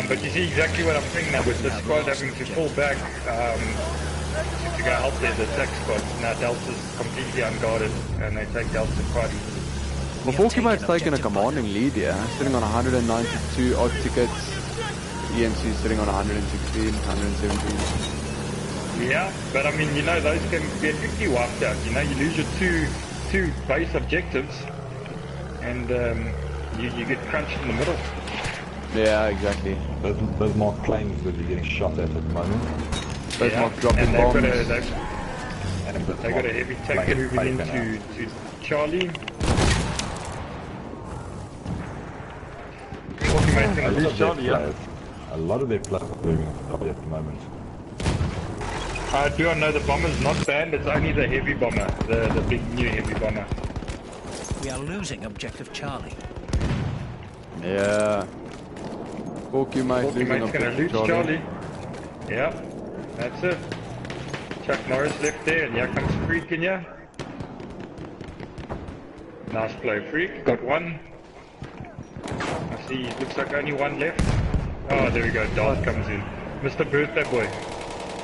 Speaker 1: But you see exactly what I'm saying now with the squad having to fall back to go help the attack squad. Now Delta's completely unguarded and they take Delta quite easily.
Speaker 2: Well, Forky mate's taken a commanding lead here, sitting on 192 odd tickets. EMC sitting on 116, 117.
Speaker 1: Yeah, but I mean, you know, those can get quickly wiped out. You know, you lose your two base objectives and you get crunched in the middle.
Speaker 2: Yeah, exactly.
Speaker 3: Bismarck claims that he's getting shot at the moment.
Speaker 2: Bismarck
Speaker 1: Yeah,
Speaker 2: dropping
Speaker 1: and
Speaker 2: bombs.
Speaker 1: They
Speaker 3: And
Speaker 1: got
Speaker 3: Bismarck
Speaker 1: a heavy tank
Speaker 3: playing
Speaker 1: moving
Speaker 3: fake
Speaker 1: into to Charlie. Forky mate's
Speaker 3: A
Speaker 1: gonna
Speaker 3: lot
Speaker 1: lose
Speaker 3: of their
Speaker 1: Charlie, yeah.
Speaker 3: players, a lot of their players are moving at the moment.
Speaker 1: Do I know the bomber's not banned? It's only the heavy bomber, the big new heavy bomber.
Speaker 4: We are losing objective Charlie.
Speaker 2: Yeah. Forky mate
Speaker 1: Forky
Speaker 2: losing
Speaker 1: mate's gonna lose
Speaker 2: objective
Speaker 1: Charlie. Yeah, that's it. Chuck Norris left there, and here comes Freak in here. Nice play, Freak. Got one. I see, looks like only one left. Oh, there we go, Dart comes in. Mr. Birthday Boy.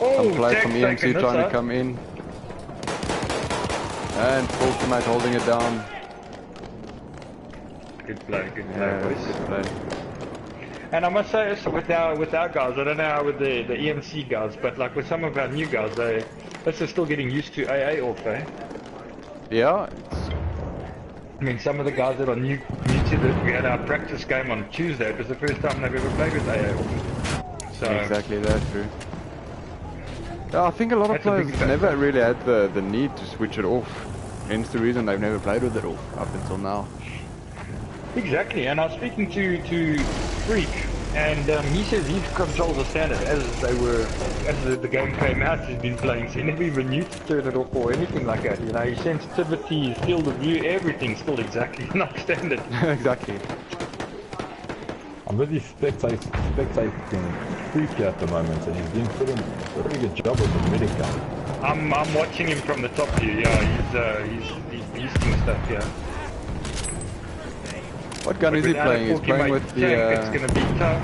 Speaker 1: Oh,
Speaker 2: Some play
Speaker 1: Jack's
Speaker 2: from
Speaker 1: taking
Speaker 2: EMC
Speaker 1: this
Speaker 2: trying to
Speaker 1: out.
Speaker 2: come in. And Forky mate holding it down.
Speaker 1: Good play,
Speaker 2: Yeah,
Speaker 1: boys.
Speaker 2: good play.
Speaker 1: And I must say, also with our guys, I don't know how with the EMC guys, but like with some of our new guys, they're still getting used to AA off, eh?
Speaker 2: Yeah,
Speaker 1: I mean, some of the guys that are new to this, we had our practice game on Tuesday. It was the first time they've ever played with AA off. So,
Speaker 2: exactly that, true. Yeah, I think a lot of
Speaker 1: That's a big
Speaker 2: players
Speaker 1: factor.
Speaker 2: never really had the need to switch it off. Hence the reason they've never played with it off up until now.
Speaker 1: exactly, and I was speaking to Freak, and he says he controls the standard as the game came out. He's been playing, so he never even knew to turn it off or anything like that. You know, his sensitivity, his field of view, everything's still exactly not standard.
Speaker 2: Exactly.
Speaker 3: I'm busy spectating Freak at the moment, and he's doing a very good job with the medic gun.
Speaker 1: I'm watching him from the top view. Yeah, he's beasting stuff. Yeah.
Speaker 2: What gun
Speaker 1: But
Speaker 2: is he
Speaker 1: without a
Speaker 2: playing? He's playing
Speaker 1: Pokemon
Speaker 2: with the...
Speaker 1: tank, it's gonna be tough.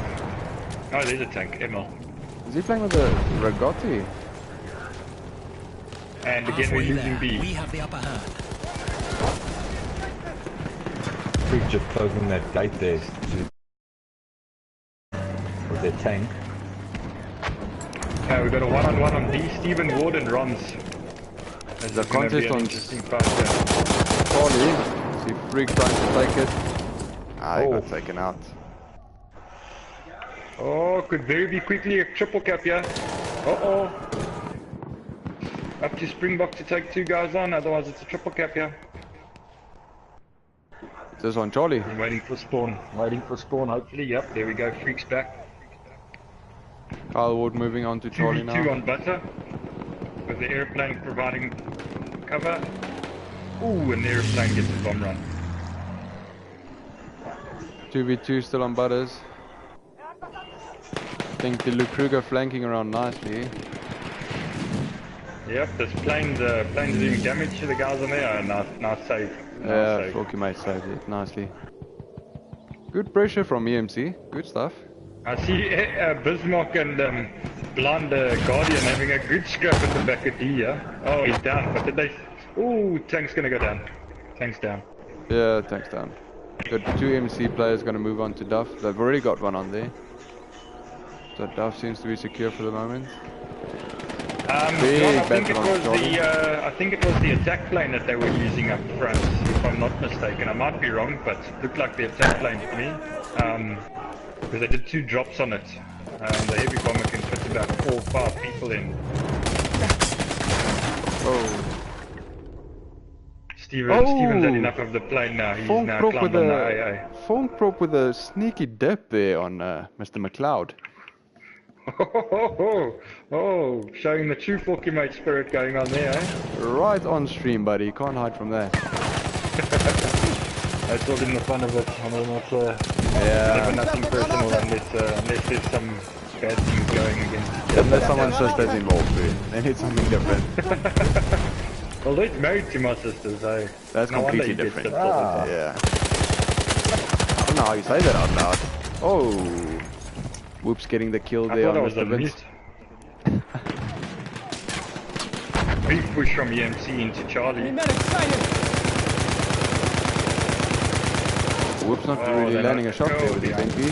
Speaker 1: Oh, there's a tank, ML.
Speaker 2: Is he playing with the Ragotti?
Speaker 1: And again, we're
Speaker 4: Halfway
Speaker 1: losing
Speaker 4: there,
Speaker 1: B.
Speaker 4: we have the upper hand.
Speaker 3: Freak just closing that gate there with their tank.
Speaker 1: Yeah, we got a one-on-one on D. Stephen Ward and Rons. This
Speaker 2: The
Speaker 1: is gonna be
Speaker 2: contest
Speaker 1: an
Speaker 2: on
Speaker 1: interesting fight. Yeah.
Speaker 2: Charlie. See Freak trying to take it. Ah, he
Speaker 3: Oh.
Speaker 2: got taken out.
Speaker 1: Oh, could very be quickly a triple cap here. Uh-oh. Up to Springbok to take 2 guys on, otherwise it's a triple cap here.
Speaker 2: This on Charlie.
Speaker 1: I'm waiting for spawn. Waiting for spawn, hopefully. Yep, there we go. Freak's back.
Speaker 2: Kyle Ward moving on to Charlie
Speaker 1: 2v2
Speaker 2: now.
Speaker 1: on Butter. With the airplane providing cover. Ooh, and the airplane gets the bomb run.
Speaker 2: 2v2 still on Butters. I think the Luke Kruger flanking around nicely.
Speaker 1: Yep, this plane's doing damage to the guys on there. Nice save.
Speaker 2: Yeah,
Speaker 1: Nice save.
Speaker 2: Forky mate saved it nicely. Good pressure from EMC. Good stuff.
Speaker 1: I see Bismarck and Blonde Guardian having a good scrap at the back of D, yeah? Oh, he's down, but did they... Ooh, tank's gonna go down. Tank's down.
Speaker 2: Yeah, thanks Dan. Got 2 EMC players gonna move on to Duff. They've already got one on there. So Duff seems to be secure for the moment. Big
Speaker 1: John, I think
Speaker 2: battle on Jordan.
Speaker 1: I think it was the attack plane that they were using up front, if I'm not mistaken. I might be wrong, but it looked like the attack plane to me. Because they did 2 drops on it. The heavy bomber can fit about 4 or 5 people in.
Speaker 2: Oh.
Speaker 1: Steven's had enough of the plane now. He's
Speaker 2: Funk
Speaker 1: now
Speaker 2: prop
Speaker 1: climbed
Speaker 2: with
Speaker 1: on the
Speaker 2: a
Speaker 1: AA.
Speaker 2: Funk prop with a sneaky dip there on Mr. McLeod.
Speaker 1: Oh, showing the true Forky mate spirit going on there, eh?
Speaker 2: Right on stream, buddy. You can't hide from that.
Speaker 1: That's all in the fun of it. I mean, it's
Speaker 2: Yeah.
Speaker 1: never nothing personal unless there's some bad things going against each other.
Speaker 2: Unless someone's sister's involved, dude. Then it's something different.
Speaker 1: Well, he's married to my sister, so...
Speaker 2: That's
Speaker 1: no wonder
Speaker 2: completely
Speaker 1: he gets
Speaker 2: different.
Speaker 1: it all the time.
Speaker 2: Yeah. I don't know how you say that out loud. Oh. Whoops, getting the kill
Speaker 1: I
Speaker 2: there
Speaker 1: thought I
Speaker 2: on
Speaker 1: was
Speaker 2: Mr.
Speaker 1: on
Speaker 2: Vince.
Speaker 1: mute. Big push from EMC into Charlie.
Speaker 2: Whoops, not
Speaker 1: Oh,
Speaker 2: really
Speaker 1: they're
Speaker 2: landing a
Speaker 1: not
Speaker 2: shot there
Speaker 1: go
Speaker 2: with his
Speaker 1: behind.
Speaker 2: MP.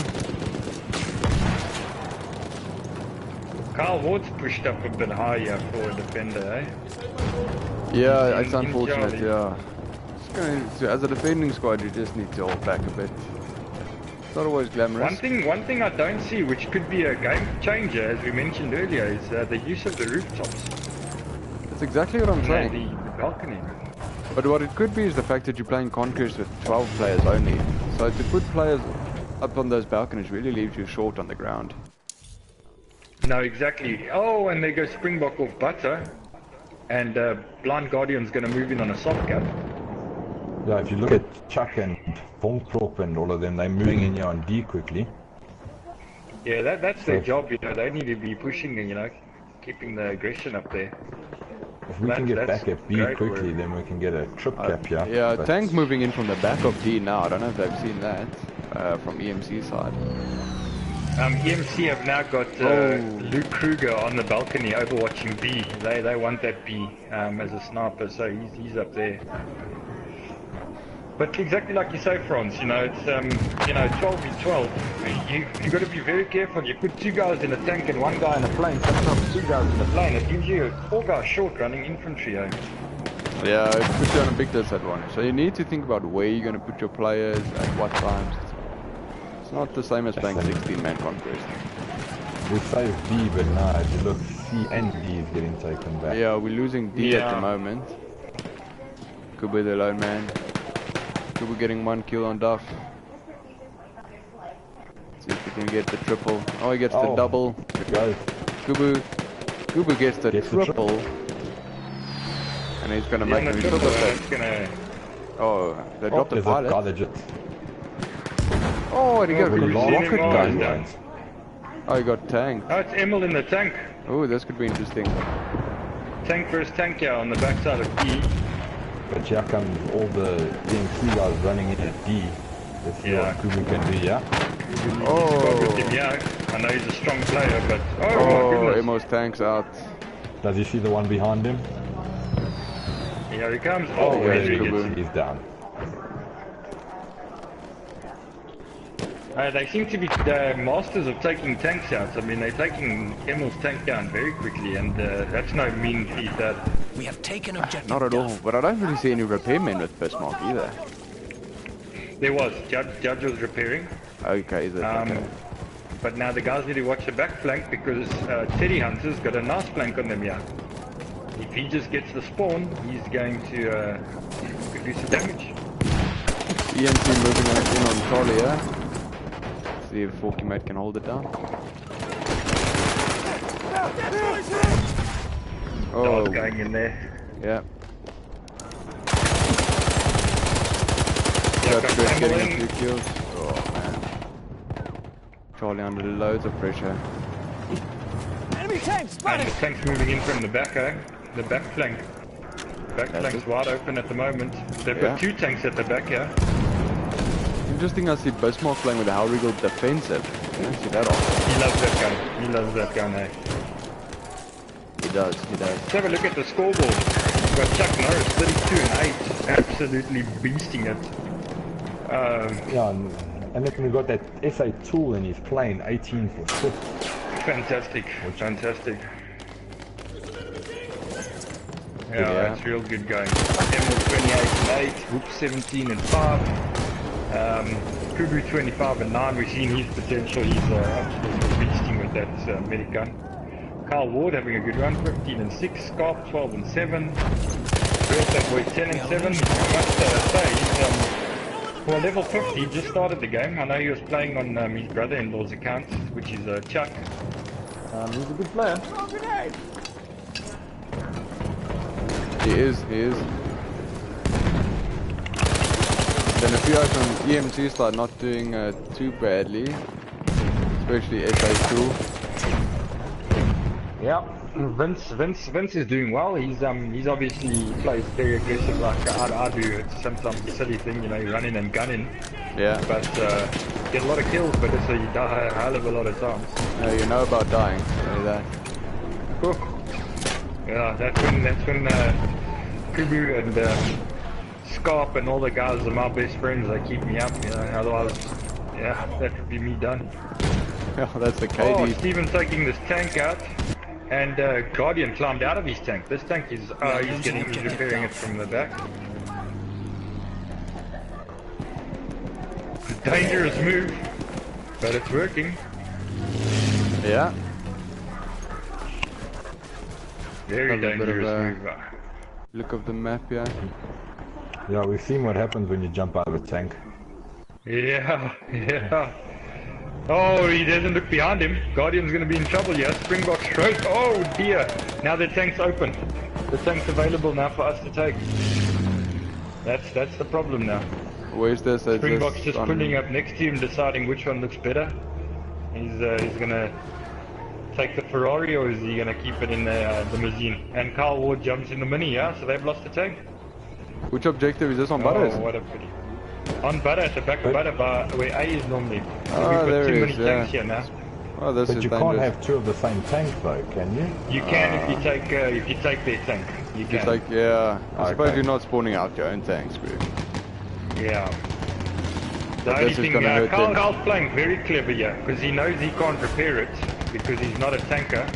Speaker 1: Kyle Ward's pushed up a bit higher for a defender, eh?
Speaker 2: Yeah,
Speaker 1: In-
Speaker 2: it's
Speaker 1: in
Speaker 2: unfortunate,
Speaker 1: Charlie.
Speaker 2: yeah. Just gonna, as a defending squad, you just need to hold back a bit. It's not always glamorous.
Speaker 1: One thing I don't see, which could be a game changer, as we mentioned earlier, is the use of the rooftops.
Speaker 2: That's exactly what I'm
Speaker 1: Yeah,
Speaker 2: saying.
Speaker 1: the balcony.
Speaker 2: But what it could be is the fact that you're playing Conquest with 12 players only. So to put players up on those balconies really leaves you short on the ground.
Speaker 1: No, exactly. Oh, and there goes Springbok off Butter. And Blind Guardian's going to move in on a soft cap.
Speaker 3: Yeah, if you look at Chuck and Vonkrop and all of them, they're moving in here on D quickly.
Speaker 1: Yeah, that's their job, you know. They need to be pushing and, you know, keeping the aggression up there.
Speaker 3: If we can get
Speaker 1: That's
Speaker 3: back at B
Speaker 1: great
Speaker 3: quickly,
Speaker 1: work.
Speaker 3: then we can get a trip cap here.
Speaker 2: Yeah,
Speaker 3: But
Speaker 2: Tank moving in from the back of D now. I don't know if they've seen that from EMC side.
Speaker 1: EMC have now got Luke Kruger on the balcony overwatching B. They want that B as a sniper, so he's up there. But exactly like you say, Franz, you know, it's 12v12. You got to be very careful. You put 2 guys in a tank and 1 guy in a plane. Sometimes 2 guys in a plane. It gives you 4 guys short running infantry. Eh?
Speaker 2: Yeah, it puts you on a big disadvantage. So you need to think about where you're going to put your players at what times. It's not the same as playing 16-man Conquest.
Speaker 3: we saved B, but now if you look, C and D is getting taken back.
Speaker 2: Yeah, we're losing D at the
Speaker 1: Yeah.
Speaker 2: moment. Kubu the lone man. Kubu getting 1 kill on Duff. See if he can get the triple. Oh, he gets the double.
Speaker 3: It goes.
Speaker 2: Kubu gets the triple. And he's gonna make
Speaker 1: the
Speaker 2: him
Speaker 1: triple,
Speaker 2: triple
Speaker 1: it's gonna...
Speaker 2: Oh, they dropped the
Speaker 3: There's a
Speaker 2: pilot.
Speaker 3: guy that just...
Speaker 2: Oh, and he got
Speaker 3: we lost
Speaker 2: rocket
Speaker 3: him.
Speaker 2: gun.
Speaker 1: down.
Speaker 2: Oh, he got tanked.
Speaker 1: Oh, it's Emil in the tank.
Speaker 2: Oh, this could be interesting.
Speaker 1: Tank versus tank here on the backside of B.
Speaker 3: But here comes all the EMC guys running in at D. Let's see
Speaker 1: Yeah.
Speaker 3: what Kubu can do, yeah?
Speaker 1: Squad with him,
Speaker 2: Oh,
Speaker 1: yeah. I know he's a strong player, but oh my
Speaker 2: oh,
Speaker 1: goodness.
Speaker 2: Emo's tank's out.
Speaker 3: Does he see the one behind him?
Speaker 1: Here he comes. Oh,
Speaker 3: Yeah,
Speaker 2: there's
Speaker 3: he
Speaker 1: Henry.
Speaker 2: Kubu.
Speaker 3: he's down.
Speaker 1: They seem to be masters of taking tanks out. I mean, they're taking Emil's tank down very quickly, and that's no mean feat. That
Speaker 4: We have taken objective
Speaker 2: Not at all,
Speaker 4: Duff.
Speaker 2: but I don't really see any repairmen with Bismarck either.
Speaker 1: there was Judge was repairing,
Speaker 2: Okay, is it? Okay.
Speaker 1: but now the guys need to watch the back flank because Teddy Hunter's got a nice flank on them. Yeah, if he just gets the spawn, he's going to could do some damage.
Speaker 2: EMC moving in on Charlie, yeah? See if Forky Mate can hold it down. Oh,
Speaker 1: Guys going in there.
Speaker 2: yeah.
Speaker 1: Yeah,
Speaker 2: That's
Speaker 1: got
Speaker 2: good, getting a
Speaker 1: Campbell
Speaker 2: few kills. Oh man. Charlie under loads of pressure.
Speaker 4: Enemy tank
Speaker 1: And
Speaker 4: spotted!
Speaker 1: the tank's moving in from the back, the back flank. Back
Speaker 2: That's
Speaker 1: flank's
Speaker 2: it.
Speaker 1: wide open at the moment. They've
Speaker 2: Yeah.
Speaker 1: got two tanks at the back here.
Speaker 2: Interesting, I see Bismarck playing with the Hellriegel defensive. I don't see that often.
Speaker 1: He loves that gun. He loves that gun, eh?
Speaker 2: He does, he does.
Speaker 1: Let's have a look at the scoreboard. We've got Chuck Norris, 32 and 8, absolutely beasting it.
Speaker 3: Yeah, and then we got that SA tool and he's playing 18 for 4.
Speaker 1: Fantastic, fantastic. Yeah,
Speaker 2: Yeah.
Speaker 1: that's real good going. Emerald 28 and 8, Whoop 17 and 5. Kubu 25 and 9, we've seen his potential. He's absolutely beasting with that medic gun. Carl Ward having a good run, 15 and 6. Scarp 12 and 7. That boy 10 and 7. I must say, he's well, level 50. He just started the game. I know he was playing on his brother-in-law's account, which is Chuck. He's a good player.
Speaker 2: He is, he is. Then a few guys from EMC start not doing too badly. Especially SA2.
Speaker 1: Yeah, Vince is doing well. He's obviously plays very aggressive like I do. It's sometimes a silly thing, you know, you run in and gun in.
Speaker 2: Yeah.
Speaker 1: But get a lot of kills, but it's you die a hell of a lot of times.
Speaker 2: You know about dying. Say that.
Speaker 1: Cool. Yeah, that's when Kubu and Scarp and all the guys are my best friends. They keep me up, you know. Otherwise, yeah, that would be me done.
Speaker 2: Yeah, that's the
Speaker 1: Oh,
Speaker 2: KD.
Speaker 1: Steven's taking this tank out, and Guardian climbed out of his tank. This tank is, he's repairing it from the back. Dangerous move, but it's working.
Speaker 2: Yeah.
Speaker 1: Very
Speaker 2: Have a bit of
Speaker 1: dangerous
Speaker 2: a-
Speaker 1: move.
Speaker 2: Look of the map, yeah.
Speaker 3: Yeah, we've seen what happens when you jump out of a tank.
Speaker 1: Yeah, yeah. Oh, he doesn't look behind him. Guardian's going to be in trouble here. Springbok straight. Oh dear. Now the tank's open. The tank's available now for us to take. That's the problem now.
Speaker 2: Where's this? Is
Speaker 1: Springbok's
Speaker 2: this
Speaker 1: just
Speaker 2: on-
Speaker 1: pulling up next to him, deciding which one looks better. He's gonna take the Ferrari, or is he gonna keep it in the limousine? And Carl Ward jumps in the Mini, yeah. So they've lost the tank.
Speaker 2: Which objective is this on Butters?
Speaker 1: Oh, what a pity. On Butter, at the back of Butter, where A is normally.
Speaker 2: Oh,
Speaker 1: We've got
Speaker 2: there
Speaker 1: too
Speaker 2: he
Speaker 1: many
Speaker 2: is,
Speaker 1: tanks
Speaker 2: yeah.
Speaker 1: here now.
Speaker 2: Oh, this
Speaker 3: But
Speaker 2: is
Speaker 3: you
Speaker 2: dangerous.
Speaker 3: can't have two of the same tank though, can you?
Speaker 1: You can if you take their tank. You can.
Speaker 2: It's like, yeah. I suppose
Speaker 3: Okay.
Speaker 2: you're not spawning out your own tanks, group.
Speaker 1: Yeah. The
Speaker 2: But
Speaker 1: only
Speaker 2: this is
Speaker 1: thing,
Speaker 2: gonna hurt them.
Speaker 1: Carl's playing very clever here, because he knows he can't repair it, because he's not a tanker.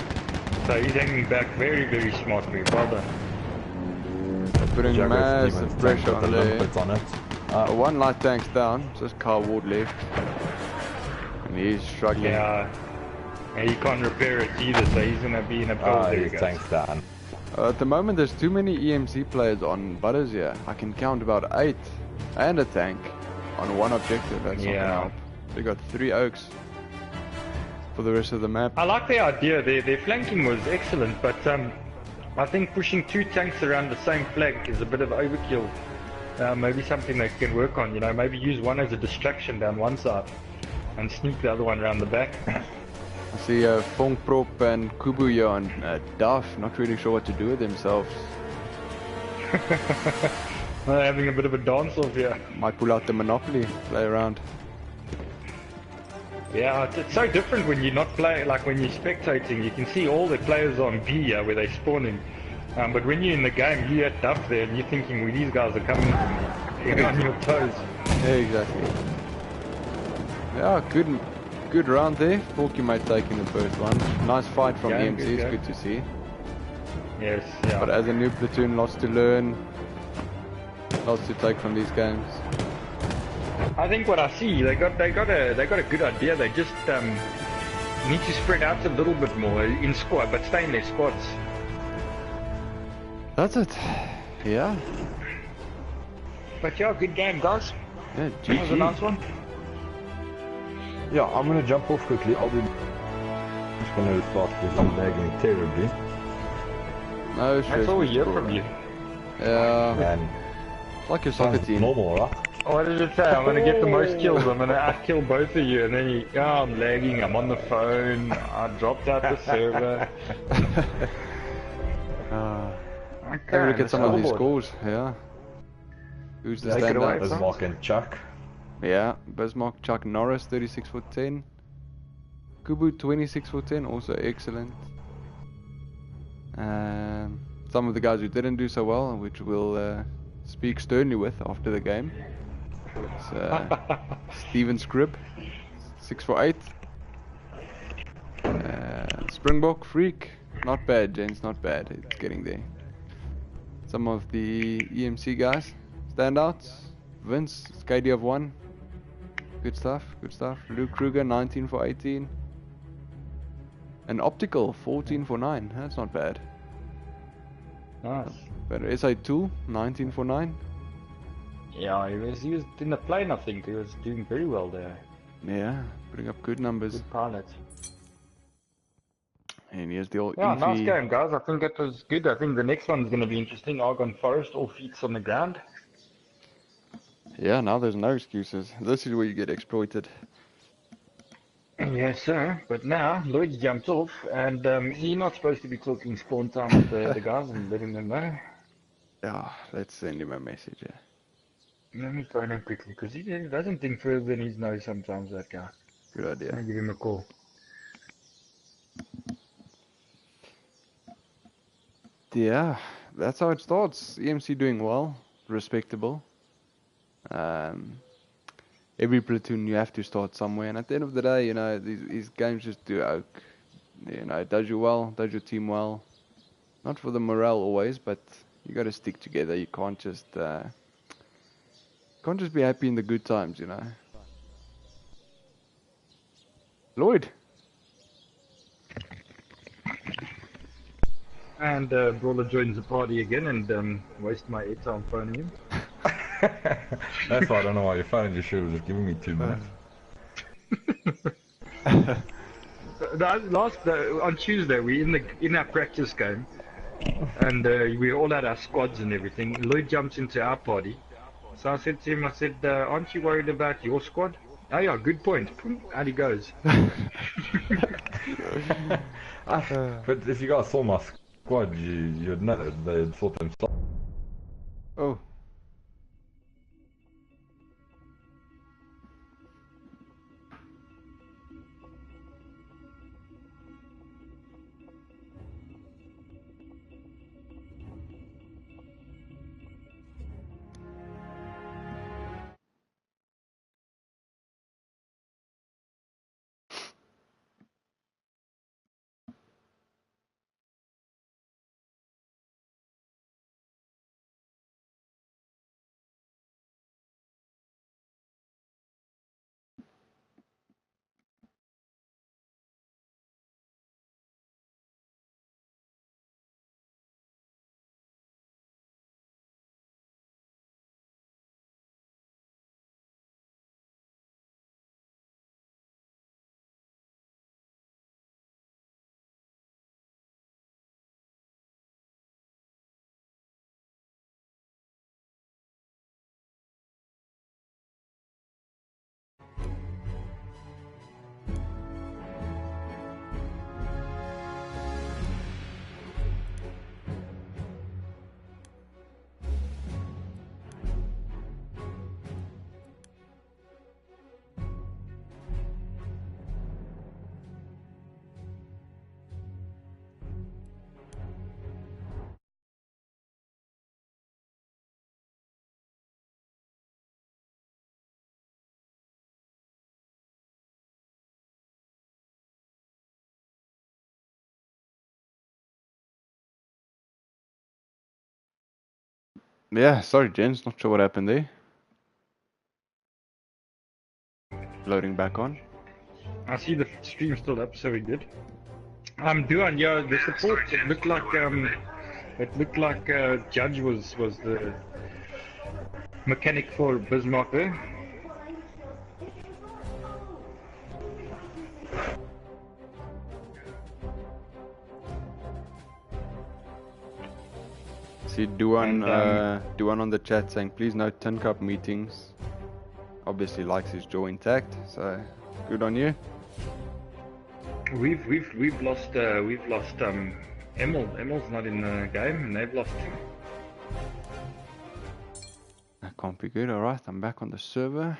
Speaker 1: So he's hanging back very, very smartly. Well done.
Speaker 2: Putting
Speaker 3: Jagger
Speaker 2: massive
Speaker 3: Stevens
Speaker 2: pressure
Speaker 3: tank with
Speaker 2: on
Speaker 3: the
Speaker 2: there.
Speaker 3: limpets on it.
Speaker 2: One light tank's down, just Carl Ward left. And he's struggling.
Speaker 1: Yeah. And he can't repair it either, so he's going to be in a pole. There he
Speaker 3: His
Speaker 1: goes.
Speaker 3: tank's down.
Speaker 2: At the moment, there's too many EMC players on Butters here. I can count about 8 and a tank on one objective. That's not gonna
Speaker 1: Yeah.
Speaker 2: help. They got 3 oaks for the rest of the map.
Speaker 1: I like the idea. Their flanking was excellent, but I think pushing 2 tanks around the same flank is a bit of overkill. Maybe something they can work on, you know, maybe use one as a distraction down one side and sneak the other one around the back.
Speaker 2: I see Fong Prop and Kubu here on Duff, not really sure what to do with themselves.
Speaker 1: Having a bit of a dance off here.
Speaker 2: Might pull out the Monopoly, play around.
Speaker 1: Yeah, it's so different when you're not playing, like when you're spectating, you can see all the players on B where they're spawning. But when you're in the game, you're at duff there and you're thinking, well, these guys are coming for me. You're on your toes.
Speaker 2: Yeah, exactly. Yeah, good round there. Forky might take in the first one. Nice fight from
Speaker 1: Yeah,
Speaker 2: EMC,
Speaker 1: good
Speaker 2: it's
Speaker 1: game.
Speaker 2: good to see.
Speaker 1: Yes, yeah.
Speaker 2: But as a new platoon, lots to learn. Lots to take from these games.
Speaker 1: I think what I see, they got a good idea. They just need to spread out a little bit more in squad, but stay in their squads.
Speaker 2: That's it. Yeah.
Speaker 1: But yeah, good game, guys.
Speaker 2: Yeah,
Speaker 1: That was a
Speaker 2: GG.
Speaker 1: nice one.
Speaker 3: Yeah, I'm gonna jump off quickly. I'll be just gonna start because I'm lagging terribly.
Speaker 2: No stress.
Speaker 1: That's all we
Speaker 2: Mr.
Speaker 1: hear
Speaker 2: Cora.
Speaker 1: from you.
Speaker 2: Yeah.
Speaker 3: And
Speaker 2: It's like your soccer
Speaker 3: sounds
Speaker 2: team.
Speaker 3: normal, right?
Speaker 1: What did it say? I'm gonna get the most kills. I'm gonna outkill both of you, and then you, oh, I'm lagging. I'm on the phone. I dropped out the server.
Speaker 2: Have a look at some of these
Speaker 1: scoreboard.
Speaker 2: scores. Yeah. Who's the
Speaker 1: Take it away,
Speaker 2: standout?
Speaker 1: Sam.
Speaker 3: Bismarck and Chuck.
Speaker 2: Yeah, Bismarck, Chuck Norris, 36 for 10. Kubu, 26 for 10, also excellent. Some of the guys who didn't do so well, which we'll speak sternly with after the game. It's Steven Scribb, 6 for 8. Springbok, Freak, not bad, gents, not bad. It's getting there. Some of the EMC guys, standouts. Vince, KD of 1. Good stuff, good stuff. Luke Kruger, 19 for 18. And Optical, 14 for 9. That's not bad.
Speaker 1: Nice.
Speaker 2: But SA2, 19 for 9.
Speaker 1: Yeah, he was in the plane. I think he was doing very well there.
Speaker 2: Yeah, putting up good numbers.
Speaker 1: Good pilot.
Speaker 2: And here's the old
Speaker 1: Yeah, nice
Speaker 2: Efi.
Speaker 1: game, guys. I think it was good. I think the next one's going to be interesting. Argon Forest, all feet on the ground.
Speaker 2: Yeah, now there's no excuses. This is where you get exploited.
Speaker 1: Yes, sir. But now Lloyd jumped off, and he's not supposed to be talking spawn time with the guys and letting them know.
Speaker 2: Yeah, let's send him a message. Yeah.
Speaker 1: Let me phone him quickly, because he doesn't think further than his nose sometimes, that guy.
Speaker 2: Good
Speaker 1: Let me
Speaker 2: idea.
Speaker 1: give him a call.
Speaker 2: Yeah, that's how it starts. EMC doing well, respectable. Every platoon you have to start somewhere, and at the end of the day, you know, these games just do oak. You know, it does you well, does your team well. Not for the morale always, but you got to stick together. You can't just be happy in the good times, you know. Lloyd.
Speaker 1: And Brawler joins the party again and waste my airtime phoning him.
Speaker 3: That's why I don't know why your phone just should have just given me 2 minutes.
Speaker 1: On Tuesday, we in our practice game, and we all had our squads and everything. Lloyd jumps into our party, so I said to him, aren't you worried about your squad? Oh yeah, good point. Out he goes.
Speaker 3: But if you guys saw my squad, you'd know that they'd sort themselves.
Speaker 2: Oh. Yeah, sorry, gents. Not sure what happened there. Loading back on.
Speaker 1: I see the stream still up, so we good. Duan, yeah, the support. It looked like Judge was the mechanic for Bismarck there.
Speaker 2: See Duan on the chat saying, please note Tin Cup meetings. Obviously likes his jaw intact, so good on you.
Speaker 1: We've lost Emil. Emil's not in the game, and they've lost him.
Speaker 2: That can't be good. Alright, I'm back on the server.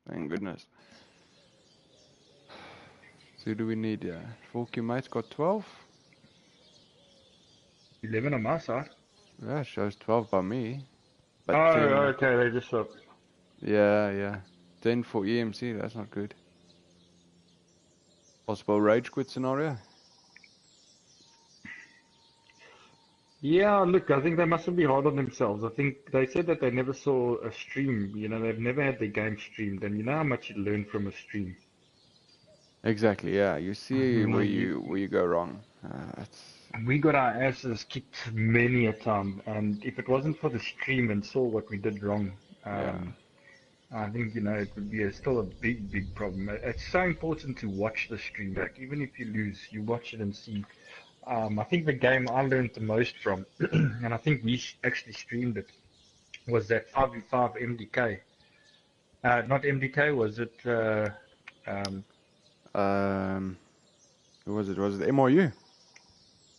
Speaker 2: Thank goodness. So who do we need here? 4Q mates got 12.
Speaker 1: 11 on my side.
Speaker 2: Yeah, it shows 12 by me. But
Speaker 1: Oh,
Speaker 2: 10,
Speaker 1: okay, they just swapped.
Speaker 2: yeah. 10 for EMC, that's not good. Possible rage quit scenario?
Speaker 1: Yeah, look, I think they mustn't be hard on themselves. I think they said that they never saw a stream. You know, they've never had their game streamed, and you know how much you learn from a stream.
Speaker 2: Exactly, yeah. You see where you go wrong.
Speaker 1: We got our asses kicked many a time, and if it wasn't for the stream and saw what we did wrong, I think, you know, it would be still a big problem. It's so important to watch the stream back. Even if you lose, you watch it and see. I think the game I learned the most from, and I think we actually streamed it, was that 5v5 MDK. Not MDK, was it?
Speaker 2: Who was it? Was it MRU?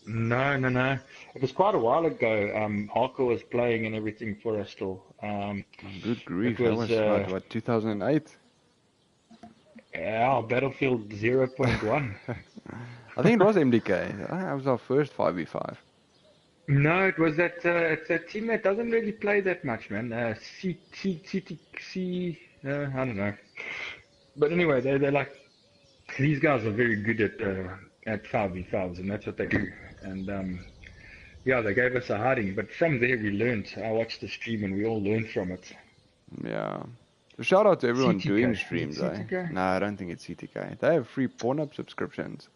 Speaker 1: No. It was quite a while ago. Hardcore was playing and everything for us still.
Speaker 2: Good grief,
Speaker 1: it
Speaker 2: that
Speaker 1: was,
Speaker 2: was what, 2008?
Speaker 1: Yeah, Battlefield 0.1.
Speaker 2: I think it was MDK. That was our first 5v5.
Speaker 1: No, it was that it's a team that doesn't really play that much, man. I don't know. But anyway, they're like, these guys are very good at 5v5s, and that's what they do. And yeah, they gave us a hiding, but from there we learned. I watched the stream and we all learned from it.
Speaker 2: Yeah. So shout out to everyone
Speaker 1: CTK.
Speaker 2: doing streams,
Speaker 1: Is it
Speaker 2: eh?
Speaker 1: CTK?
Speaker 2: No, I don't think it's CTK. They have free Pornhub subscriptions.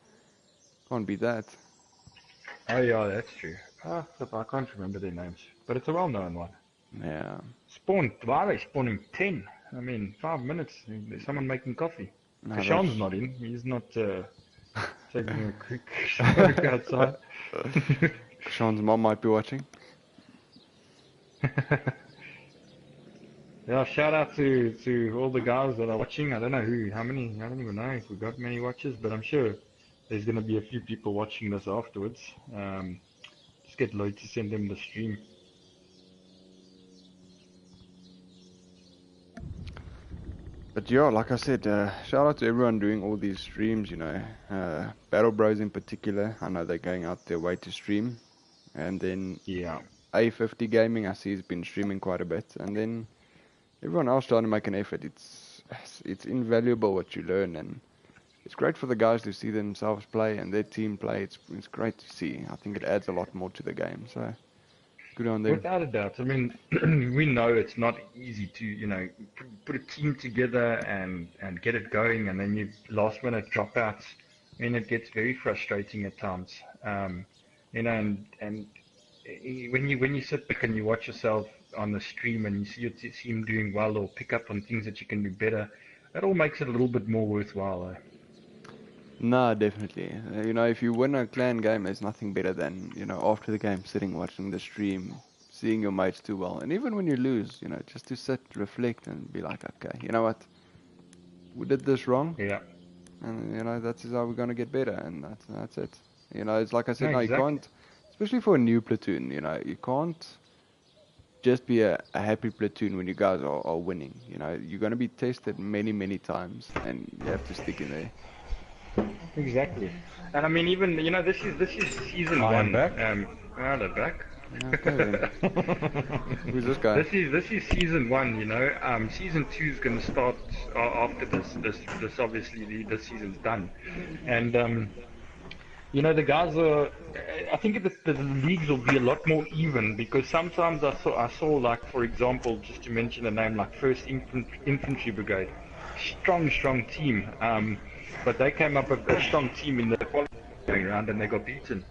Speaker 2: Can't beat that.
Speaker 1: Oh yeah, that's true. I can't remember their names, but it's a well-known one.
Speaker 2: Yeah.
Speaker 1: Why are they spawning 10? I mean, 5 minutes, there's someone making coffee.
Speaker 2: No,
Speaker 1: Kashan's not in, he's not taking a quick smoke outside.
Speaker 2: Sean's mom might be watching.
Speaker 1: Yeah, shout out to all the guys that are watching. I don't know how many, I don't even know if we got many watchers, but I'm sure there's going to be a few people watching this afterwards. Just get Lloyd to send them the stream.
Speaker 2: But yeah, like I said, shout out to everyone doing all these streams, you know. Battle Bros in particular, I know they're going out their way to stream. And then
Speaker 1: Yeah.
Speaker 2: A50 Gaming, I see, has been streaming quite a bit. And then everyone else trying to make an effort. It's invaluable what you learn, and it's great for the guys to see themselves play and their team play. It's great to see. I think it adds a lot more to the game. So good on them.
Speaker 1: Without a doubt. I mean, we know it's not easy to, you know, put a team together and get it going, and then you last minute dropouts. I mean, it gets very frustrating at times. You know, and when you sit back and you watch yourself on the stream and you see your team doing well or pick up on things that you can do better, that all makes it a little bit more worthwhile.
Speaker 2: No, definitely. You know, if you win a clan game, there's nothing better than, you know, after the game, sitting watching the stream, seeing your mates do well. And even when you lose, you know, just to sit, reflect, and be like, okay, you know what? We did this wrong.
Speaker 1: Yeah.
Speaker 2: And, you know, that's how we're going to get better. And that's it. You know, it's like I said,
Speaker 1: No,
Speaker 2: you can't, especially for a new platoon, you know, you can't just be a happy platoon when you guys are winning. You know, you're going to be tested many times, and you have to stick in there.
Speaker 1: Exactly. And I mean, even, you know, this is season
Speaker 3: I
Speaker 1: one.
Speaker 3: am back.
Speaker 1: They're back.
Speaker 2: Okay, then. Who's this guy?
Speaker 1: This is season one, you know. Season 2 is going to start after this. This obviously this season's done, and you know, the guys are. I think the leagues will be a lot more even because sometimes I saw like, for example, just to mention a name like First Infantry Brigade, strong team. But they came up a strong team in the qualifying round and they got beaten.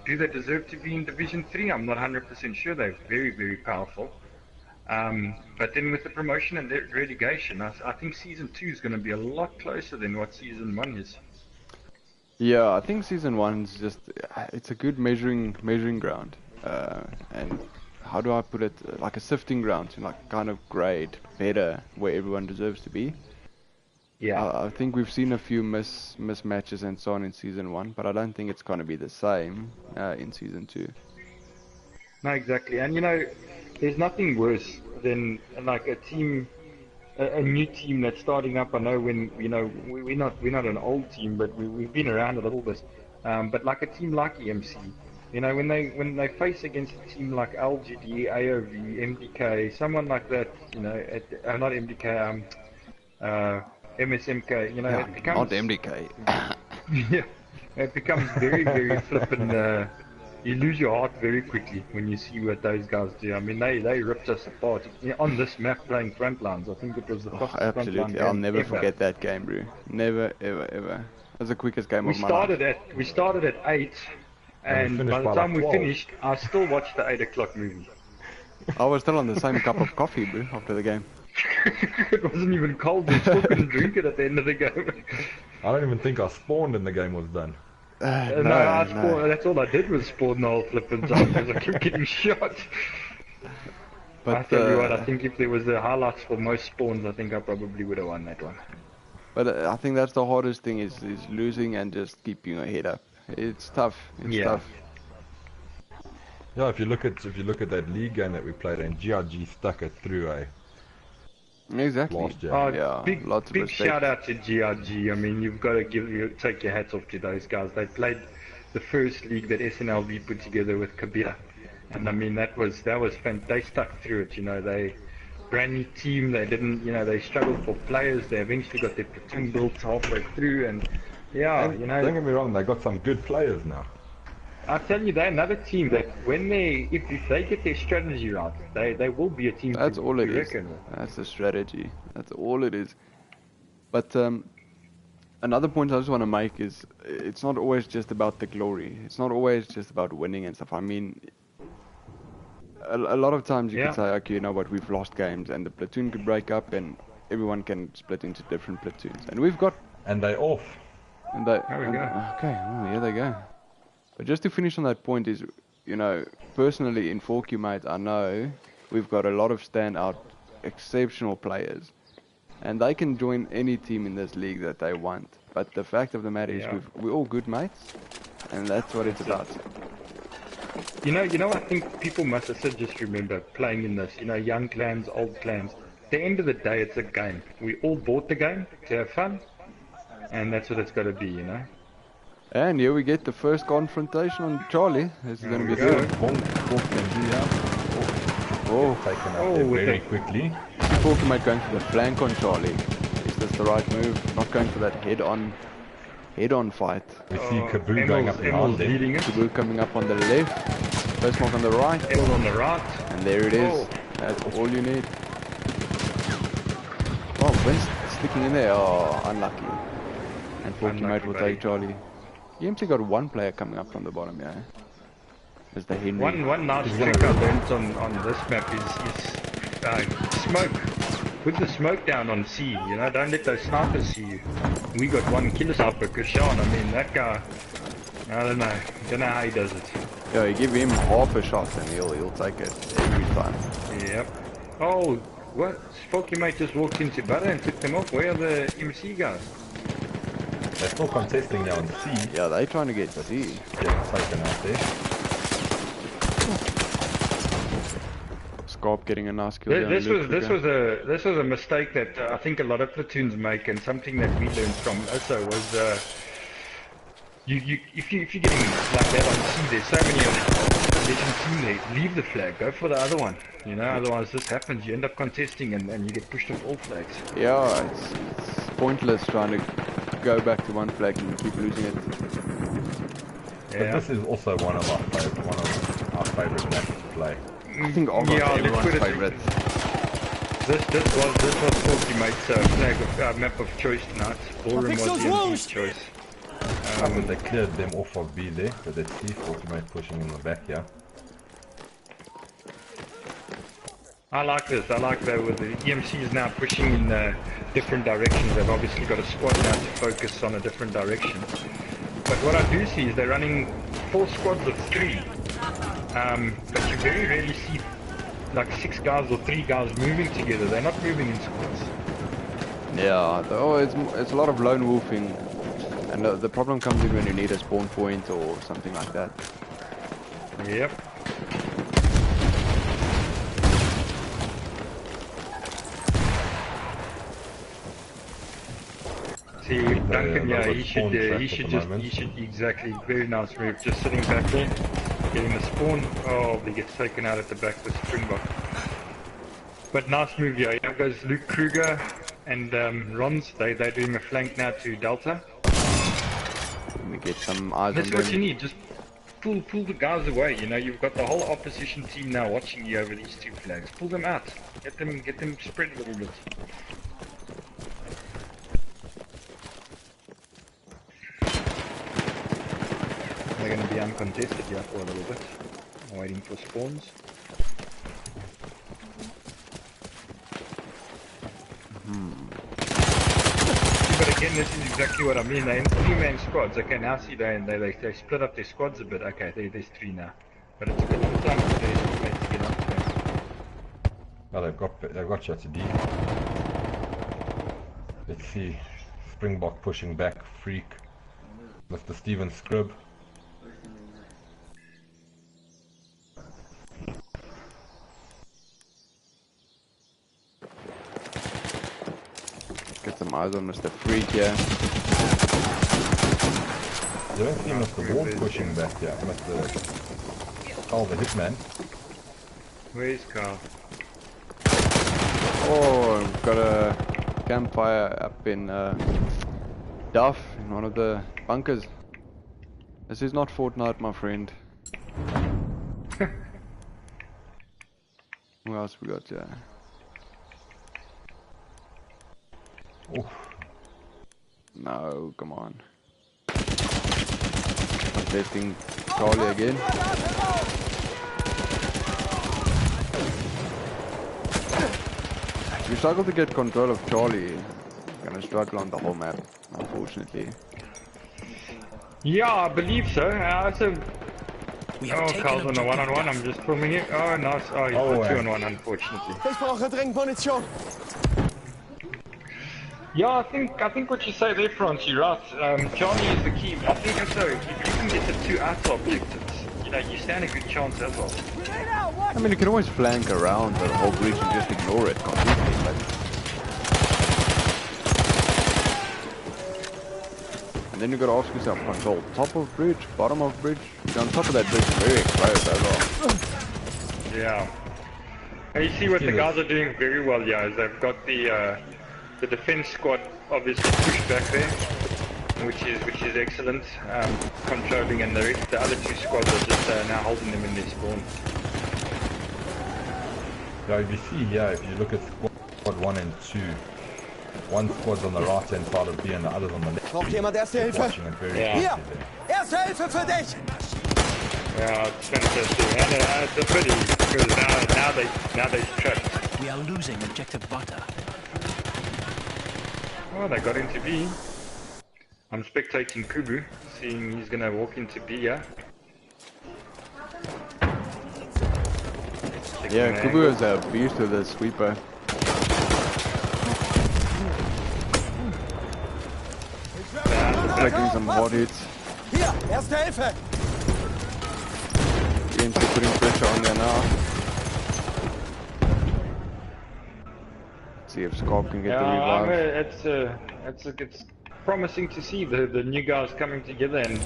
Speaker 1: Do they deserve to be in Division 3? I'm not 100% sure. They're very powerful. But then with the promotion and the relegation, I think Season 2 is going to be a lot closer than what Season 1 is.
Speaker 2: Yeah, I think season 1's just it's a good measuring ground, and how do I put it? Like a sifting ground to like kind of grade better where everyone deserves to be.
Speaker 1: Yeah.
Speaker 2: I think we've seen a few mismatches and so on in season 1, but I don't think it's going to be the same in season 2.
Speaker 1: No, exactly. And you know, there's nothing worse than like a new team that's starting up. I know when you know we're not an old team, but we've been around a little bit. But like a team like EMC, you know, when they face against a team like LGD, AOV, MDK, someone like that, you know, not MDK, MSMK, you know,
Speaker 2: Yeah,
Speaker 1: it becomes
Speaker 2: not MDK.
Speaker 1: yeah, it becomes very flippin'. You lose your heart very quickly when you see what those guys do. I mean, they ripped us apart on this map playing Frontlines. I think it was the
Speaker 2: Oh,
Speaker 1: fastest Frontline
Speaker 2: absolutely.
Speaker 1: game
Speaker 2: I'll never
Speaker 1: ever.
Speaker 2: forget that game, bro. Never, ever. It was the quickest game
Speaker 1: We
Speaker 2: of my life.
Speaker 1: started at 8,
Speaker 3: And we
Speaker 1: and
Speaker 3: finished
Speaker 1: by the
Speaker 3: by
Speaker 1: time
Speaker 3: like
Speaker 1: we
Speaker 3: 12.
Speaker 1: finished, I still watched the 8 o'clock movie.
Speaker 2: I was still on the same cup of coffee, bro, after the game.
Speaker 1: It wasn't even cold. We still couldn't drink it at the end of the game.
Speaker 3: I don't even think I spawned and the game was done.
Speaker 2: No.
Speaker 1: That's all I did was spawn the whole flipping time because I kept getting shot.
Speaker 2: But
Speaker 1: I tell you what, I think if there was the highlights for most spawns, I think I probably would have won that one.
Speaker 2: But I think that's the hardest thing is losing and just keeping your head up. It's tough. It's tough.
Speaker 3: Yeah, if you look at that league game that we played and GRG stuck it through,
Speaker 2: Exactly.
Speaker 3: last year.
Speaker 2: Yeah, lots of
Speaker 1: Big
Speaker 2: respect.
Speaker 1: shout out to GRG. I mean, you've got to take your hats off to those guys. They played the first league that SNLV put together with Kabila, and I mean that was they stuck through it. You know, they brand new team. They didn't, you know, they struggled for players. They eventually got their platoon built halfway through, and
Speaker 3: And
Speaker 1: you know,
Speaker 3: don't get me wrong, they got some good players now.
Speaker 1: I tell you, they're another team that when if they get their strategy right, they will be a team.
Speaker 2: That's all it is.
Speaker 1: reckon.
Speaker 2: That's the strategy. That's all it is. But another point I just want to make is it's not always just about the glory. It's not always just about winning and stuff. I mean, a lot of times you could say, okay, you know what, we've lost games and the platoon could break up and everyone can split into different platoons. And we've got...
Speaker 3: And they off.
Speaker 2: And they,
Speaker 1: There we go.
Speaker 2: Okay, well, here they go. But just to finish on that point is, you know, personally in 4Q, mate, I know we've got a lot of standout, exceptional players. And they can join any team in this league that they want. But the fact of the matter is we're all good mates. And that's what it's about.
Speaker 1: You know, I think people must also just remember playing in this, you know, young clans, old clans. At the end of the day, it's a game. We all bought the game to have fun. And that's what it's got to be, you know.
Speaker 2: And here we get the first confrontation on Charlie. This is going to be good.
Speaker 3: Taken out there very quickly.
Speaker 2: Talking about going for the flank on Charlie. Is this the right move? Not going for that head-on fight.
Speaker 3: We see Kaboo going up behind them.
Speaker 1: leading it.
Speaker 2: Kaboo coming up on the left. First mark on the right.
Speaker 1: Emil on the right.
Speaker 2: And there it is. That's all you need. Oh, Vince sticking in there. Oh, unlucky. And Forky mate will take Charlie. EMC got one player coming up from the bottom, yeah. There's the Henry.
Speaker 1: One nice trick I learned on this map is smoke. Put the smoke down on C, you know, don't let those snipers see you. We got one killer sniper, Kashan. I mean, that guy, I don't know how he does it.
Speaker 2: Yeah, you give him half a shot and he'll take it every time.
Speaker 1: Yep. Oh, what? Spoky mate just walked into butter and took them off. Where are the MC guys?
Speaker 3: They're still contesting now on C.
Speaker 2: Yeah, they're trying to get C.
Speaker 3: Getting taken out there.
Speaker 2: Scarp getting a nice kill.
Speaker 1: This was a mistake that I think a lot of platoons make, and something that we learned from also was if you're getting like that on C, there's so many of legend team there. Leave the flag, go for the other one. You know, otherwise this happens. You end up contesting and you get pushed off all flags.
Speaker 2: Yeah, it's pointless trying to go back to one flag and keep losing it.
Speaker 3: But this is also one of our favorite maps to play.
Speaker 2: I think almost
Speaker 1: Yeah, let's
Speaker 2: everyone's
Speaker 1: put it-
Speaker 2: favorite.
Speaker 1: This was Ultimate's flag of map of choice tonight. Ballroom
Speaker 4: Fix
Speaker 1: was
Speaker 4: those
Speaker 1: the MP's
Speaker 4: wounds!
Speaker 1: choice.
Speaker 3: But they cleared them off of B there, but let's see Ultimate pushing in the back here.
Speaker 1: I like this. I like that with the EMCs now pushing in different directions. They've obviously got a squad now to focus on a different direction. But what I do see is they're running 4 squads of 3. But you very rarely see like 6 guys or 3 guys moving together. They're not moving in squads.
Speaker 2: Yeah, it's a lot of lone wolfing. And the problem comes in when you need a spawn point or something like that.
Speaker 1: Yep. See, Duncan, yeah, he should exactly, very nice move, just sitting back there, getting the spawn. Oh, he gets taken out at the back with Springbok. But nice move, yeah. Here goes Luke Kruger and Rons. They're doing a flank now to Delta.
Speaker 2: Let me get some eyes
Speaker 1: That's
Speaker 2: on
Speaker 1: what
Speaker 2: them.
Speaker 1: you need, just pull the guys away, you know, you've got the whole opposition team now watching you over these 2 flags. Pull them out, get them spread a little bit. They're going to be uncontested here for a little bit, waiting for spawns. But again, this is exactly what I mean. They're in 3-man squads. Okay, now see they split up their squads a bit. Okay, there's 3 now. But it took a long time for their teammates to get up there.
Speaker 3: Well, they've got shots of D. Let's see. Springbok pushing back. Freak. Mr. Steven Scribb.
Speaker 2: Get some eyes on Mr. Freak here.
Speaker 3: You don't see Mr. Ward pushing back here. Mr. Carl the Hitman.
Speaker 1: Where's Carl?
Speaker 2: Oh, I've got a campfire up in Duff, in one of the bunkers. This is not Fortnite, my friend. What else we got here?
Speaker 3: Oof.
Speaker 2: No, come on. Contesting Charlie again. If you struggle to get control of Charlie, you're gonna struggle on the whole map, unfortunately.
Speaker 1: Yeah, I believe so.
Speaker 4: We have taken
Speaker 1: Carl's on the
Speaker 4: objective
Speaker 1: 1-on-1. I'm just filming it. Oh, nice. Oh, he's
Speaker 3: Oh,
Speaker 1: got
Speaker 3: yeah.
Speaker 1: 2-on-1, unfortunately.
Speaker 4: Ich brauche dringend Munition.
Speaker 1: Yeah, I think what you say there, Franz, you're right. Johnny is the key. I think also, if you can get the 2 outer objectives, you know, you stand a good chance as well.
Speaker 2: I mean, you can always flank around the whole bridge and just ignore it completely, but... And then you gotta ask yourself, control top of bridge, bottom of bridge. You're on top of that bridge, very exposed as well.
Speaker 1: Yeah. And you see what the guys are doing very well, yeah, is they've got the defense squad obviously pushed back there, which is excellent, controlling, and the other 2 squads are just now holding them in their spawn.
Speaker 3: Yeah, if you see here, if you look at squad 1 and 2, one squad's on the right hand side of B and the other's on the left.
Speaker 4: Braucht jemand Erste Hilfe?
Speaker 3: Watching it very
Speaker 1: Yeah.
Speaker 3: closely there.
Speaker 4: Erste Hilfe für dich!
Speaker 1: Yeah, it's fantastic, and it's a pity because now they're trapped.
Speaker 4: We are losing objective butter.
Speaker 1: Oh, they got into B. I'm spectating Kubu, seeing he's gonna walk into B, yeah.
Speaker 2: Yeah, Kubu is a beast with a sweeper. Taking some hard hits.
Speaker 4: Hier, Erste Hilfe!
Speaker 2: EMC putting pressure on there now. See if Scarp can get the revive.
Speaker 1: It's promising to see the new guys coming together, and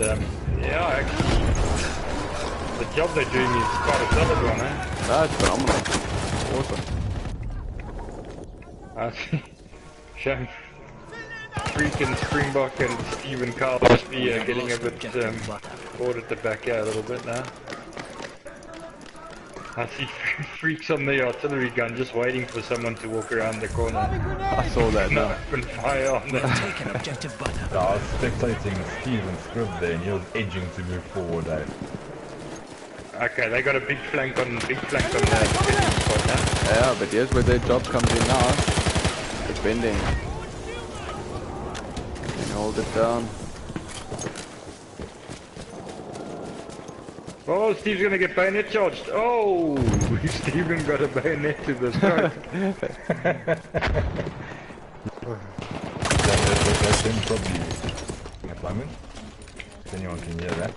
Speaker 1: yeah, actually, the job they're doing is quite a solid one, eh?
Speaker 2: That's phenomenal. Awesome.
Speaker 1: Shame. Freaking Springbok and Steve and Carl must be getting a bit Bored at the back here a little bit now. I see freaks on the artillery gun just waiting for someone to walk around the corner.
Speaker 2: I saw that
Speaker 1: No
Speaker 2: now.
Speaker 1: open fire on them.
Speaker 4: Taken objective butter.
Speaker 3: I was spectating Steve and Scrib there, and he was edging to move forward.
Speaker 1: Okay, they got a big flank on the spot now.
Speaker 2: Yeah, but here's where their job comes in now. Defending. And hold it down.
Speaker 1: Oh, Steve's gonna get bayonet charged. Oh, Steven got a bayonet to the throat.
Speaker 3: That's him probably at the moment. If anyone can hear that.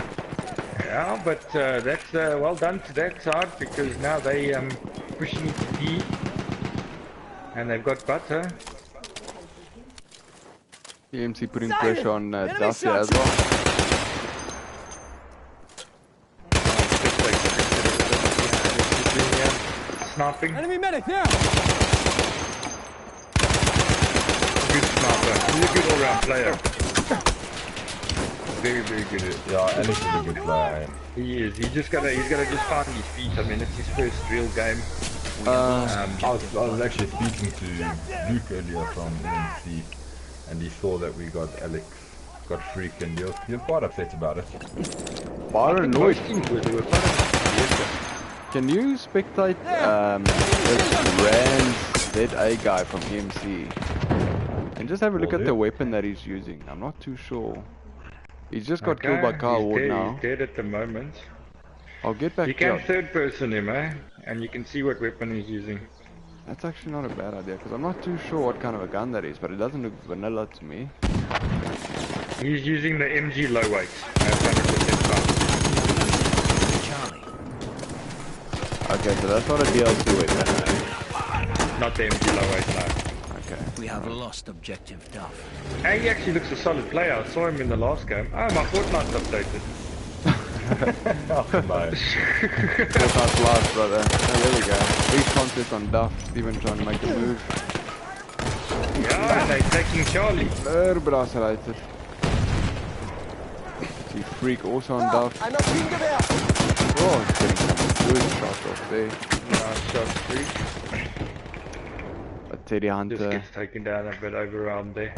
Speaker 1: Yeah, but that's well done to that side because now they pushing it to D, and they've got butter.
Speaker 2: EMC putting pressure on Dacia as well.
Speaker 1: Sniping.
Speaker 4: Enemy medic now!
Speaker 1: Good sniper. He's a good all-round player. Very, very good.
Speaker 3: Yeah, Alex is a good player.
Speaker 1: He is. He's just gotta just find his feet. I mean, it's his first real game.
Speaker 3: I was actually speaking to Luke earlier from EMC, and he saw that we got Alex, got Freak, and he was quite upset about it.
Speaker 2: Byron Lloyd,
Speaker 1: Most teams they were quite
Speaker 2: can you spectate this Rand ZA guy from EMC? And just have a look at the weapon that he's using. I'm not too sure. He's just got killed by Carl Ward now.
Speaker 1: He's dead at the moment.
Speaker 2: I'll get back
Speaker 1: You
Speaker 2: to
Speaker 1: can
Speaker 2: you.
Speaker 1: third person him, and you can see what weapon he's using.
Speaker 2: That's actually not a bad idea, because I'm not too sure what kind of a gun that is, but it doesn't look vanilla to me.
Speaker 1: He's using the MG low weight. That's 100% fine.
Speaker 4: Charlie.
Speaker 2: Okay, so that's not a DLC weapon.
Speaker 1: Not the MG low weight, no.
Speaker 2: Okay.
Speaker 4: We have lost objective Duff.
Speaker 1: And he actually looks a solid player. I saw him in the last game. Oh, my Fortnite's updated.
Speaker 3: Oh, no.
Speaker 2: Fortnite's live, brother. Oh, there we go. Big contest on Duff. Steven trying to make a move.
Speaker 1: Yeah, and they're taking Charlie.
Speaker 2: Brasserated. See Freak also on Duff.
Speaker 4: Ein Maschinengewehr!
Speaker 2: Oh, he's getting some good shots off there.
Speaker 1: Nice shot, Freak.
Speaker 2: But Teddy
Speaker 1: Just
Speaker 2: Hunter.
Speaker 1: gets taken down a bit overwhelmed there.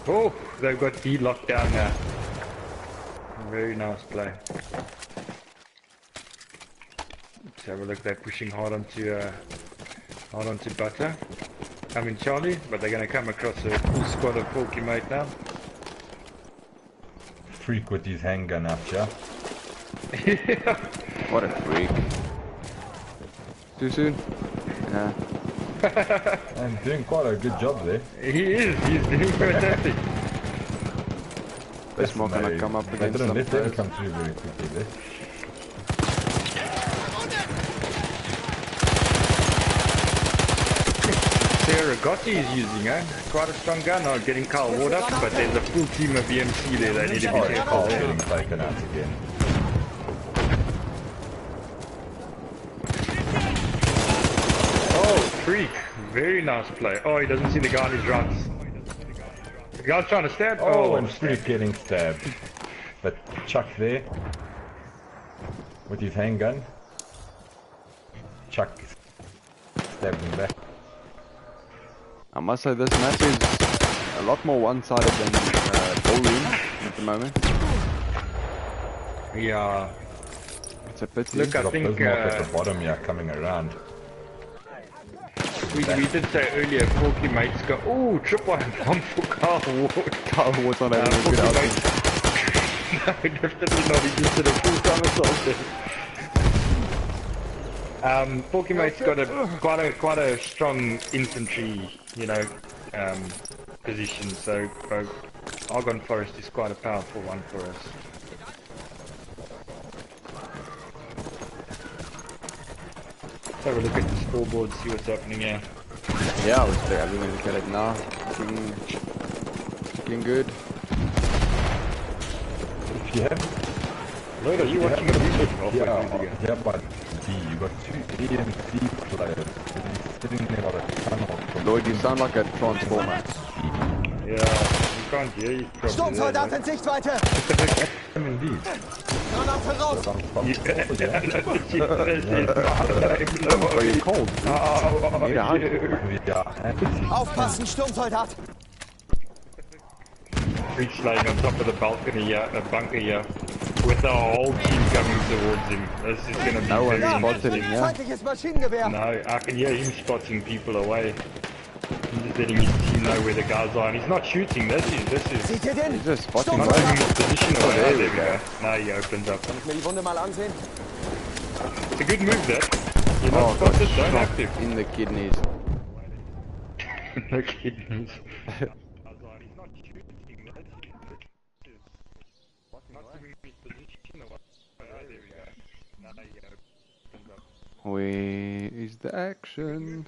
Speaker 1: Oh, they've got D locked down now. Very nice play. Let's have a look. They're pushing hard onto Butter. I mean Charlie, but they're going to come across a full squad of Porky Mate now.
Speaker 3: Freak with his handgun up, yeah.
Speaker 2: What a freak. Too soon? Yeah.
Speaker 3: And doing quite a good job there.
Speaker 1: He is. He's doing fantastic.
Speaker 2: This more gonna come up
Speaker 3: They
Speaker 2: against
Speaker 3: didn't
Speaker 2: some
Speaker 3: let them
Speaker 2: players.
Speaker 3: come through very quickly there.
Speaker 1: Gotti is using, quite a strong gun. Oh, getting Carl Ward up, but there's a full team of EMC there. They need to be
Speaker 3: Oh,
Speaker 1: careful
Speaker 3: Carl's
Speaker 1: there.
Speaker 3: getting taken out again.
Speaker 1: Oh, Freak. Very nice play. Oh, he doesn't see the guy on his right. The guy's trying to stab.
Speaker 3: Oh, and Freak getting stabbed. But Chuck there, with his handgun. Chuck stabbed him back.
Speaker 2: I must say this match is a lot more one-sided than bowling at the moment.
Speaker 1: Yeah.
Speaker 2: It's a pity.
Speaker 1: Look, I
Speaker 3: Got
Speaker 1: think
Speaker 3: Bismarck at the bottom here coming around.
Speaker 1: we did say earlier, Porky Mates go, oh, trip one bomb for Carl Ward.
Speaker 2: Carl Ward's not having a good
Speaker 1: Porky
Speaker 2: outing.
Speaker 1: Mates. No, definitely not. He just did a full somersault there. Porky Mate's got quite a strong infantry, position. So Argonne Forest is quite a powerful one for us. Let's have a look at the scoreboard, see what's happening here.
Speaker 2: Yeah, I was there. I'm going to look at it now. Looking good.
Speaker 3: If you have
Speaker 1: Lloyd, are you watching a video halfway through the
Speaker 3: Yeah,
Speaker 1: game?
Speaker 3: yeah, but D, you got two EMC players, and he's sitting there on a tunnel.
Speaker 2: Lloyd, you sound like a transformer.
Speaker 1: Yeah, you can't hear you probably.
Speaker 5: Sturmsoldat in Sichtweite!
Speaker 3: Indeed.
Speaker 5: Granate raus!
Speaker 2: Are you cold? Need a hug?
Speaker 3: Yeah,
Speaker 5: Aufpassen, Sturmsoldat!
Speaker 1: Breach laying on top of the balcony here, a bunker here, with our whole team coming towards him. This is going to be
Speaker 2: No one
Speaker 1: very
Speaker 2: spotted
Speaker 1: interesting.
Speaker 2: him, yeah?
Speaker 5: Feindliches Maschinengewehr!
Speaker 1: No, I can hear him spotting people away. He's just letting his team know where the guys are, and he's not shooting. This is
Speaker 5: Seht ihr den?
Speaker 2: He's just spotting
Speaker 1: not
Speaker 2: right.
Speaker 1: giving his position away.
Speaker 2: there
Speaker 1: Oh,
Speaker 2: we
Speaker 1: there we go. Now he opens up.
Speaker 5: Kann ich mir die Wunde mal ansehen?
Speaker 1: It's a good move, that. You're
Speaker 2: Oh,
Speaker 1: not
Speaker 2: got
Speaker 1: spotted, don't
Speaker 2: shot
Speaker 1: have to.
Speaker 2: in the kidneys.
Speaker 1: No kidneys.
Speaker 2: Where is the action?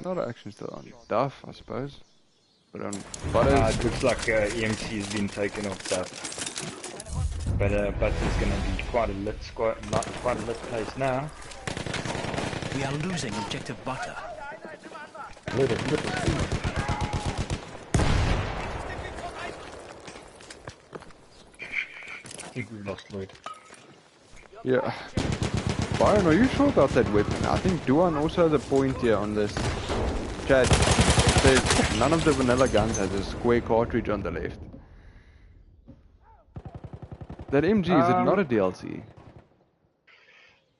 Speaker 2: Not action still on Duff, I suppose. But on Butters.
Speaker 1: It looks like EMC has been taken off that. But Butter's going to be quite a lit place now.
Speaker 4: We are losing objective butter.
Speaker 1: I think we've lost Lloyd.
Speaker 2: Yeah. Byron, are you sure about that weapon? I think Duan also has a point here on this. Chad says none of the vanilla guns has a square cartridge on the left. That MG, is it not a DLC?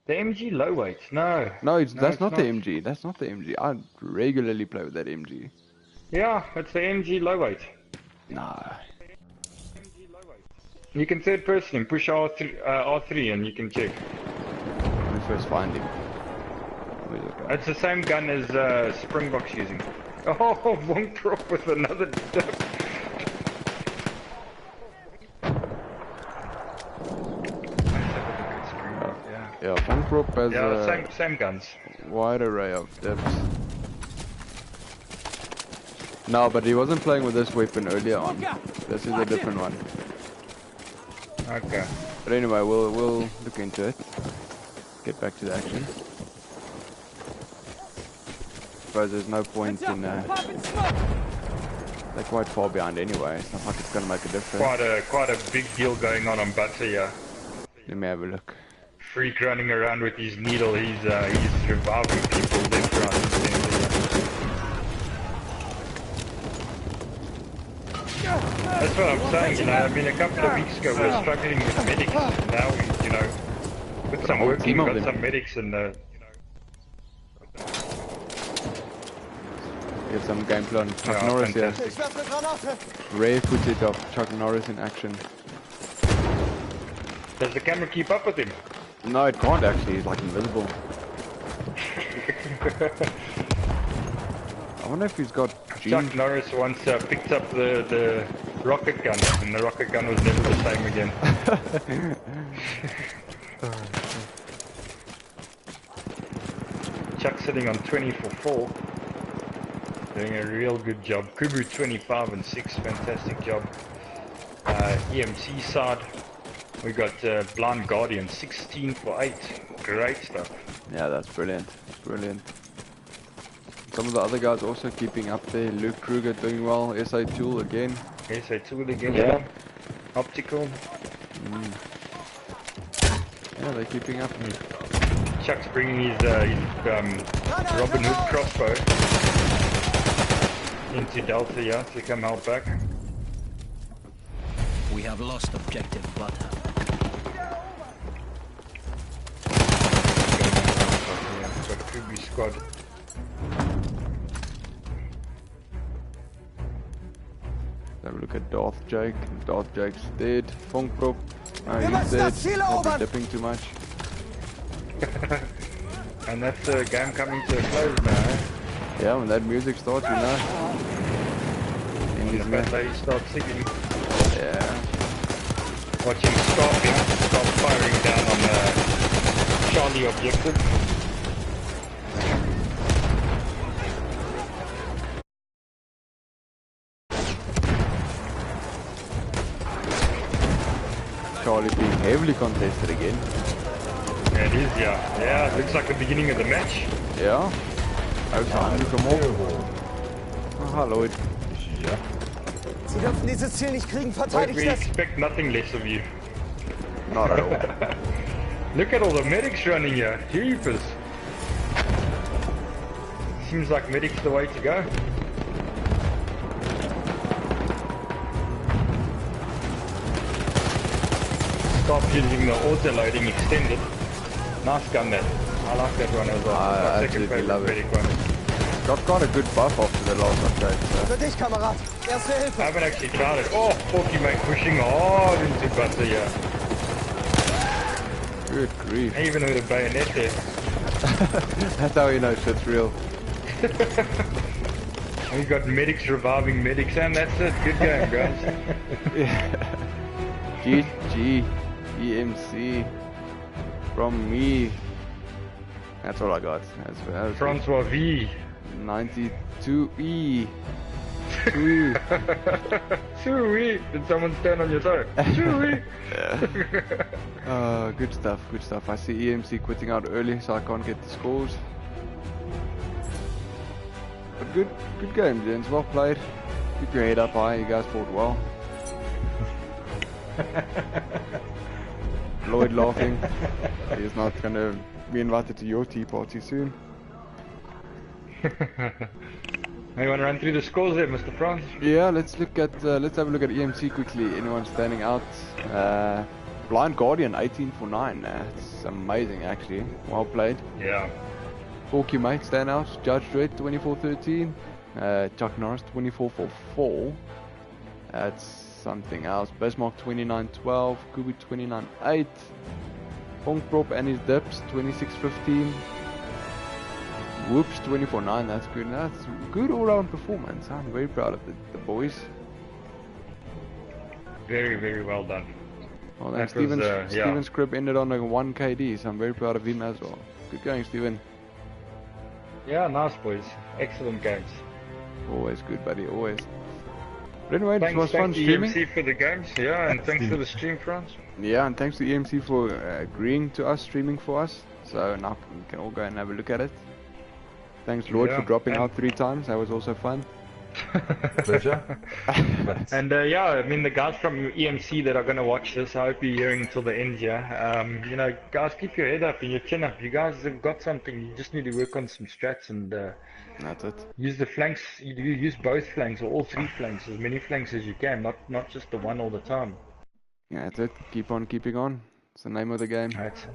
Speaker 1: The MG low weight? No.
Speaker 2: No,
Speaker 1: No,
Speaker 2: that's
Speaker 1: it's
Speaker 2: not the MG. That's not the MG. I regularly play with that MG.
Speaker 1: Yeah, it's the MG low weight.
Speaker 2: Nah.
Speaker 1: You can third person him, push R3 and you can check.
Speaker 2: Let me first find him. Where's the guy?
Speaker 1: It's the same gun as Springbok's using. Oh, Wongprop with another dip.
Speaker 2: Yeah, Funkrop has
Speaker 1: Yeah,
Speaker 2: a
Speaker 1: same guns.
Speaker 2: wide array of dips. No, but he wasn't playing with this weapon earlier on. This is a different one.
Speaker 1: Okay.
Speaker 2: But anyway, we'll look into it. Get back to the action. Suppose there's no point in they're quite far behind anyway. It's not like it's gonna make a difference.
Speaker 1: Quite a big deal going on Butter here.
Speaker 2: Let me have a look.
Speaker 1: Freak running around with his needle. He's reviving people left, right, and center. That's what I'm saying. You know, I mean, a couple of weeks ago we were struggling with medics. Now we, you know, with some work, we've got some medics and
Speaker 2: Get some gameplay on Chuck
Speaker 1: yeah,
Speaker 2: Norris here.
Speaker 1: fantastic.
Speaker 5: Ich werfe Granate!
Speaker 2: Rare footage of Chuck Norris in action.
Speaker 1: Does the camera keep up with him?
Speaker 2: No, it can't actually. He's like invisible. I wonder if he's got
Speaker 1: Chuck
Speaker 2: genes.
Speaker 1: Norris once picked up the rocket gun, and the rocket gun was never the same again. Chuck sitting on 20 for 4. Doing a real good job. Kubu 25 and 6, fantastic job. EMC side, we got Blind Guardian 16 for 8. Great stuff.
Speaker 2: Yeah, that's brilliant. Brilliant. Some of the other guys also keeping up there. Luke Kruger doing well. SA Tool again.
Speaker 1: SA Tool again,
Speaker 2: Yeah.
Speaker 1: Optical.
Speaker 2: Yeah, they're keeping up.
Speaker 1: Chuck's bringing his Robin Hood crossbow into Delta, yeah, to come help back.
Speaker 4: We have lost objective butter.
Speaker 1: Got Kubu squad.
Speaker 2: Have a look at Darth Jake. Darth Jake's dead. Funkprop.
Speaker 5: Wir
Speaker 2: He's
Speaker 5: müssen
Speaker 2: dead.
Speaker 5: das Ziel
Speaker 2: Not
Speaker 5: erobern!
Speaker 2: dipping too much.
Speaker 1: And that's the game coming to a close now, eh?
Speaker 2: Yeah, when that music starts, you know.
Speaker 1: And the battery starts singing.
Speaker 2: Yeah.
Speaker 1: Watching Scorpion start firing down on the Charlie objective.
Speaker 2: Charlie being heavily contested again.
Speaker 1: Yeah, it is, yeah. Yeah, it looks like the beginning of the match.
Speaker 2: Yeah. Ook zo, nu kom op. Aha, Lloyd.
Speaker 3: Ja.
Speaker 5: Sie dürfen dieses Ziel nicht kriegen.
Speaker 1: But
Speaker 5: Verteidigt
Speaker 1: we
Speaker 5: es.
Speaker 1: expect nothing less of you.
Speaker 2: Not at all.
Speaker 1: Look at all the medics running here. Jeepers. Seems like medics the way to go. Stop using the auto-loading extended. Nice gun that. I like that one as well.
Speaker 2: I
Speaker 1: My second
Speaker 2: absolutely
Speaker 1: favorite
Speaker 2: love it.
Speaker 1: medic one.
Speaker 2: Got quite a good buff after the last update, so.
Speaker 5: Für dich, Kamerad. Erste
Speaker 1: I
Speaker 5: Hilfe.
Speaker 1: haven't actually tried it. Oh, Porky mate pushing hard into butter here.
Speaker 2: Good grief.
Speaker 1: Even with a bayonet there.
Speaker 2: That's how you know shit's real.
Speaker 1: We got medics reviving medics, and that's it. Good game, guys.
Speaker 2: GG, EMC, from me. That's all I got. That's
Speaker 1: Francois V.
Speaker 2: 92E. Ooh.
Speaker 1: Sui. Did someone stand on your toe? Sui.
Speaker 2: Good stuff, good stuff. I see EMC quitting out early, so I can't get the scores. But good game, gents. Well played. Keep your head up high. You guys fought well. Lloyd laughing. He's not gonna be invited to your tea party soon.
Speaker 1: You want to run through the scores there, Mr. Franz?
Speaker 2: Yeah, let's have a look at EMC quickly. Anyone standing out? Blind Guardian 18 for 9. That's amazing, actually. Well played.
Speaker 1: Yeah.
Speaker 2: Porky Mate stand out. Judge Dredd 24-13. Chuck Norris 24 for 4. That's something else. Bismarck 29-12. Kubi 29-8. Pong Prop and his dips 26-15. Whoops 24-9. That's good. That's good all-round performance. I'm very proud of the boys.
Speaker 1: Very, very well done.
Speaker 2: Well, then
Speaker 1: That was,
Speaker 2: Steven Scribb ended on a 1 KD, so I'm very proud of him as well. Good going, Steven.
Speaker 1: Yeah, nice boys. Excellent games.
Speaker 2: Always good, buddy. Always. But anyway, it
Speaker 1: Thanks,
Speaker 2: was fun streaming.
Speaker 1: EMC for the games. Yeah, and thanks for the stream, Franz.
Speaker 2: Yeah, and thanks to EMC for agreeing to us streaming for us. So now we can all go and have a look at it. Thanks, Lord, for dropping out 3 times. That was also fun.
Speaker 3: Pleasure.
Speaker 1: And yeah, I mean the guys from EMC that are going to watch this, I hope you're hearing till the end here. You know, guys, keep your head up and your chin up. You guys have got something. You just need to work on some strats and
Speaker 2: that's it.
Speaker 1: use the flanks. You use both flanks or all 3 flanks, as many flanks as you can, not just the one all the time.
Speaker 2: Yeah, that's it. Keep on keeping on. It's the name of the game.
Speaker 1: That's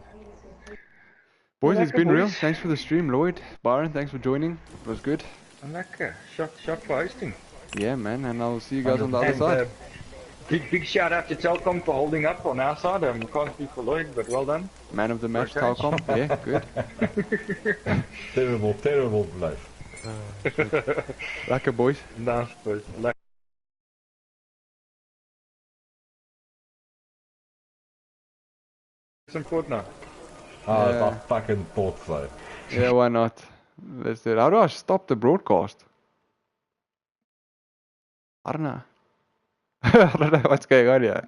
Speaker 2: Boys, it's been real.
Speaker 1: boys.
Speaker 2: Thanks for the stream, Lloyd. Byron, thanks for joining. It was good.
Speaker 1: Lekker. Shot for hosting.
Speaker 2: Yeah, man, and I'll see you guys on the other side.
Speaker 1: Big shout out to Telkom for holding up on our side. Can't speak for Lloyd, but well done.
Speaker 2: Man of the match,
Speaker 1: Okay.
Speaker 2: Telkom. Yeah, good.
Speaker 3: Terrible life.
Speaker 2: Lekker, boys.
Speaker 1: Nice, boys. Lekker. Some Fortnite.
Speaker 2: Yeah.
Speaker 3: I fucking thought so.
Speaker 2: Yeah, why not? Let's do it. How do I stop the broadcast? I don't know. I don't know what's going on here.